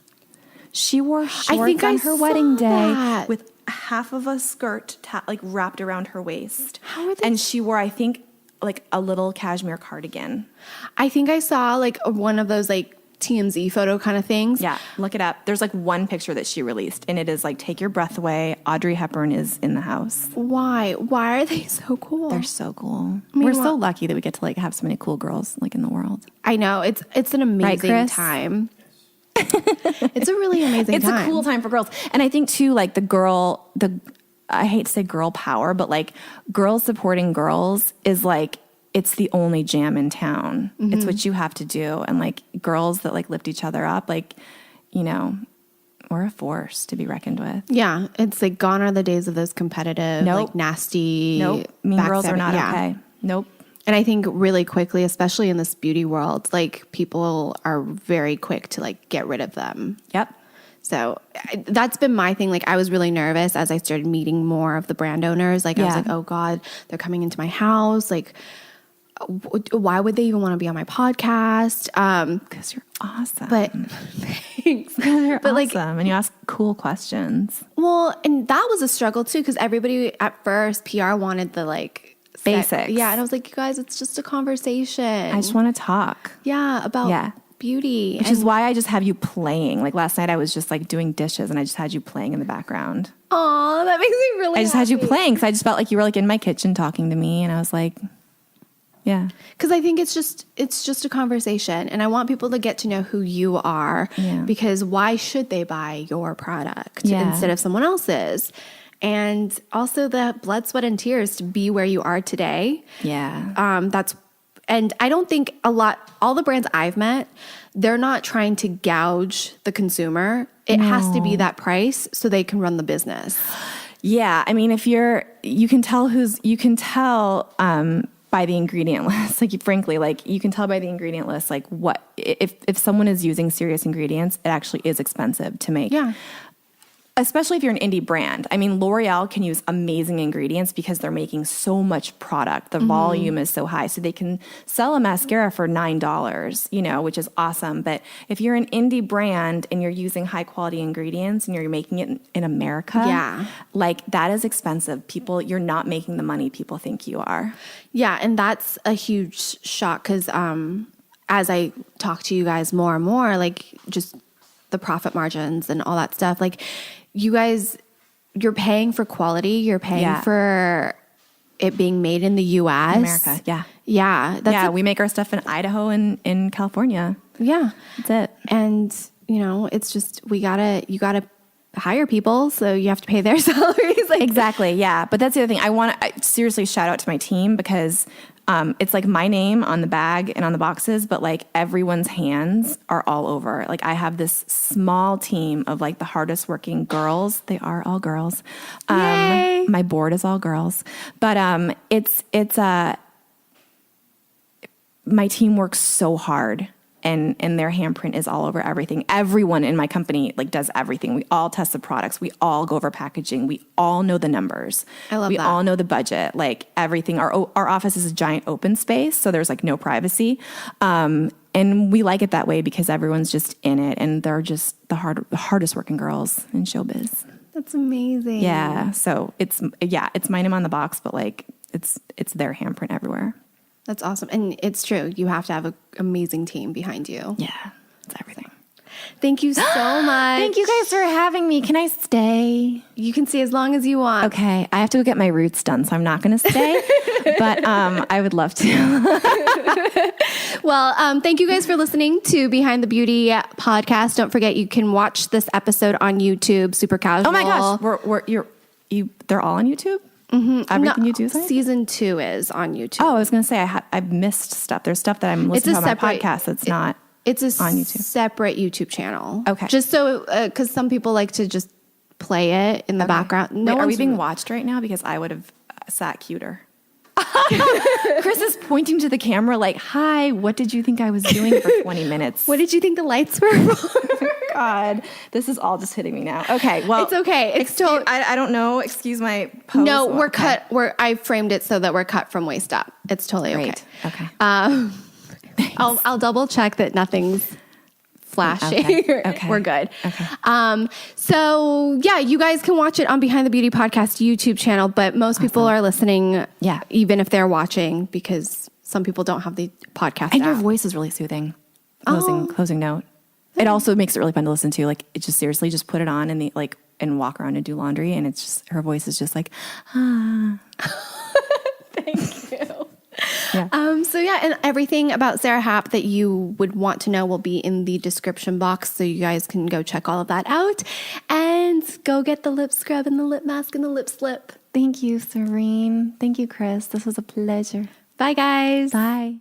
Speaker 2: She wore shorts on her wedding day with half of a skirt like wrapped around her waist.
Speaker 1: How are they?
Speaker 2: And she wore, I think, like a little cashmere cardigan.
Speaker 1: I think I saw like one of those like TMZ photo kind of things.
Speaker 2: Yeah, look it up. There's like one picture that she released, and it is like, take your breath away. Audrey Hepburn is in the house.
Speaker 1: Why? Why are they so cool?
Speaker 2: They're so cool. We're so lucky that we get to like have so many cool girls like in the world.
Speaker 1: I know. It's an amazing time. It's a really amazing time.
Speaker 2: It's a cool time for girls. And I think too, like I hate to say girl power, but like girls supporting girls is like, it's the only jam in town. Mm-hmm. It's what you have to do. And like girls that like lift each other up, like, you know, we're a force to be reckoned with.
Speaker 1: Yeah. It's like gone are the days of those competitive, like nasty.
Speaker 2: Nope. Mean girls are not okay. Nope.
Speaker 1: And I think really quickly, especially in this beauty world, like people are very quick to like get rid of them.
Speaker 2: Yep.
Speaker 1: So that's been my thing. Like I was really nervous as I started meeting more of the brand owners. Like I was like, oh God, they're coming into my house. Like, why would they even want to be on my podcast?
Speaker 2: Because you're awesome.
Speaker 1: But Thanks.
Speaker 2: They're
Speaker 1: But
Speaker 2: awesome. And you ask cool questions.
Speaker 1: well, and that was a struggle too, because everybody at first PR wanted the
Speaker 2: Basics.
Speaker 1: Yeah, and I was like, you guys, it's just a conversation.
Speaker 2: I just want to talk.
Speaker 1: Yeah, about beauty.
Speaker 2: Which is why I just have you playing. Like last night I was just like doing dishes and I just had you playing in the background.
Speaker 1: Aw, that makes me really
Speaker 2: I just had you playing because I just felt like you were like in my kitchen talking to me and I was like, yeah.
Speaker 1: Because I think it's just a conversation, and I want people to get to know who you are.
Speaker 2: Yeah.
Speaker 1: Because why should they buy your product
Speaker 2: Yeah.
Speaker 1: instead of someone else's? And also the blood, sweat, and tears to be where you are today.
Speaker 2: Yeah.
Speaker 1: And I don't think all the brands I've met, they're not trying to gouge the consumer. It has to be that price so they can run the business.
Speaker 2: Yeah. I mean, you can tell by the ingredient list, like frankly, like you can tell by the ingredient list, like what, if someone is using serious ingredients, it actually is expensive to make.
Speaker 1: Yeah.
Speaker 2: Especially if you're an indie brand. I mean, L'Oreal can use amazing ingredients because they're making so much product. The volume is so high. So they can sell a mascara for $9, which is awesome. But if you're an indie brand and you're using high quality ingredients and you're making it in America, like that is expensive. You're not making the money people think you are.
Speaker 1: Yeah. And that's a huge shock because as I talk to you guys more and more, like just the profit margins and all that stuff, like you guys, you're paying for quality. You're paying for it being made in the U.S.
Speaker 2: America, yeah.
Speaker 1: Yeah.
Speaker 2: We make our stuff in Idaho and in California.
Speaker 1: Yeah.
Speaker 2: That's it.
Speaker 1: And, it's just, you gotta hire people, so you have to pay their salaries.
Speaker 2: Exactly, yeah. But that's the other thing. I seriously shout out to my team because it's like my name on the bag and on the boxes, but like everyone's hands are all over. Like I have this small team of like the hardest working girls. They are all girls.
Speaker 1: Yay.
Speaker 2: My board is all girls, but it's my team works so hard. And their handprint is all over everything. Everyone in my company like does everything. We all test the products. We all go over packaging. We all know the numbers.
Speaker 1: I love that.
Speaker 2: We all know the budget. Like everything. Our office is a giant open space, so there's like no privacy. And we like it that way because everyone's just in it, and they're just the hardest working girls in showbiz.
Speaker 1: That's amazing.
Speaker 2: Yeah. So it's my name on the box, but like it's their handprint everywhere.
Speaker 1: That's awesome. And it's true. You have to have an amazing team behind you.
Speaker 2: Yeah, it's everything.
Speaker 1: Thank you so much.
Speaker 2: Thank you guys for having me. Can I stay?
Speaker 1: You can stay as long as you want.
Speaker 2: Okay. I have to go get my roots done, so I'm not going to stay, but I would love to.
Speaker 1: Well, thank you guys for listening to Behind the Beauty podcast. Don't forget, you can watch this episode on YouTube, Super Casual.
Speaker 2: Oh my gosh. They're all on YouTube? Mm-hmm. Everything you do is on YouTube?
Speaker 1: Season 2 is on YouTube.
Speaker 2: Oh, I was going to say I've missed stuff. There's stuff that I'm listening to on my podcast that's not
Speaker 1: It's
Speaker 2: on YouTube.
Speaker 1: Separate YouTube channel.
Speaker 2: Okay.
Speaker 1: Just so, because some people like to just play it in the background.
Speaker 2: Wait, are we being watched right now? Because I would have sat cuter. Chris is pointing to the camera like, hi, what did you think I was doing for 20 minutes?
Speaker 1: What did you think the lights were for?
Speaker 2: God, this is all just hitting me now. Okay, well.
Speaker 1: It's okay.
Speaker 2: I don't know. Excuse my pose.
Speaker 1: No, we're cut. I framed it so that we're cut from waist up. It's totally
Speaker 2: Great.
Speaker 1: okay.
Speaker 2: Okay.
Speaker 1: I'll double check that nothing's flashing.
Speaker 2: Okay.
Speaker 1: We're good.
Speaker 2: Okay.
Speaker 1: So yeah, you guys can watch it on Behind the Beauty Podcast YouTube channel, but most people are listening, even if they're watching, because some people don't have the podcast
Speaker 2: And
Speaker 1: app.
Speaker 2: your voice is really soothing. Closing note. It also makes it really fun to listen to. Like, it just seriously just put it on and walk around and do laundry, and it's just, her voice is just like, ah.
Speaker 1: Thank you.
Speaker 2: Yeah.
Speaker 1: So yeah, and everything about Sara Happ that you would want to know will be in the description box, so you guys can go check all of that out and go get the lip scrub and the lip mask and the lip slip.
Speaker 2: Thank you, Serene. Thank you, Chris. This was a pleasure.
Speaker 1: Bye, guys.
Speaker 2: Bye.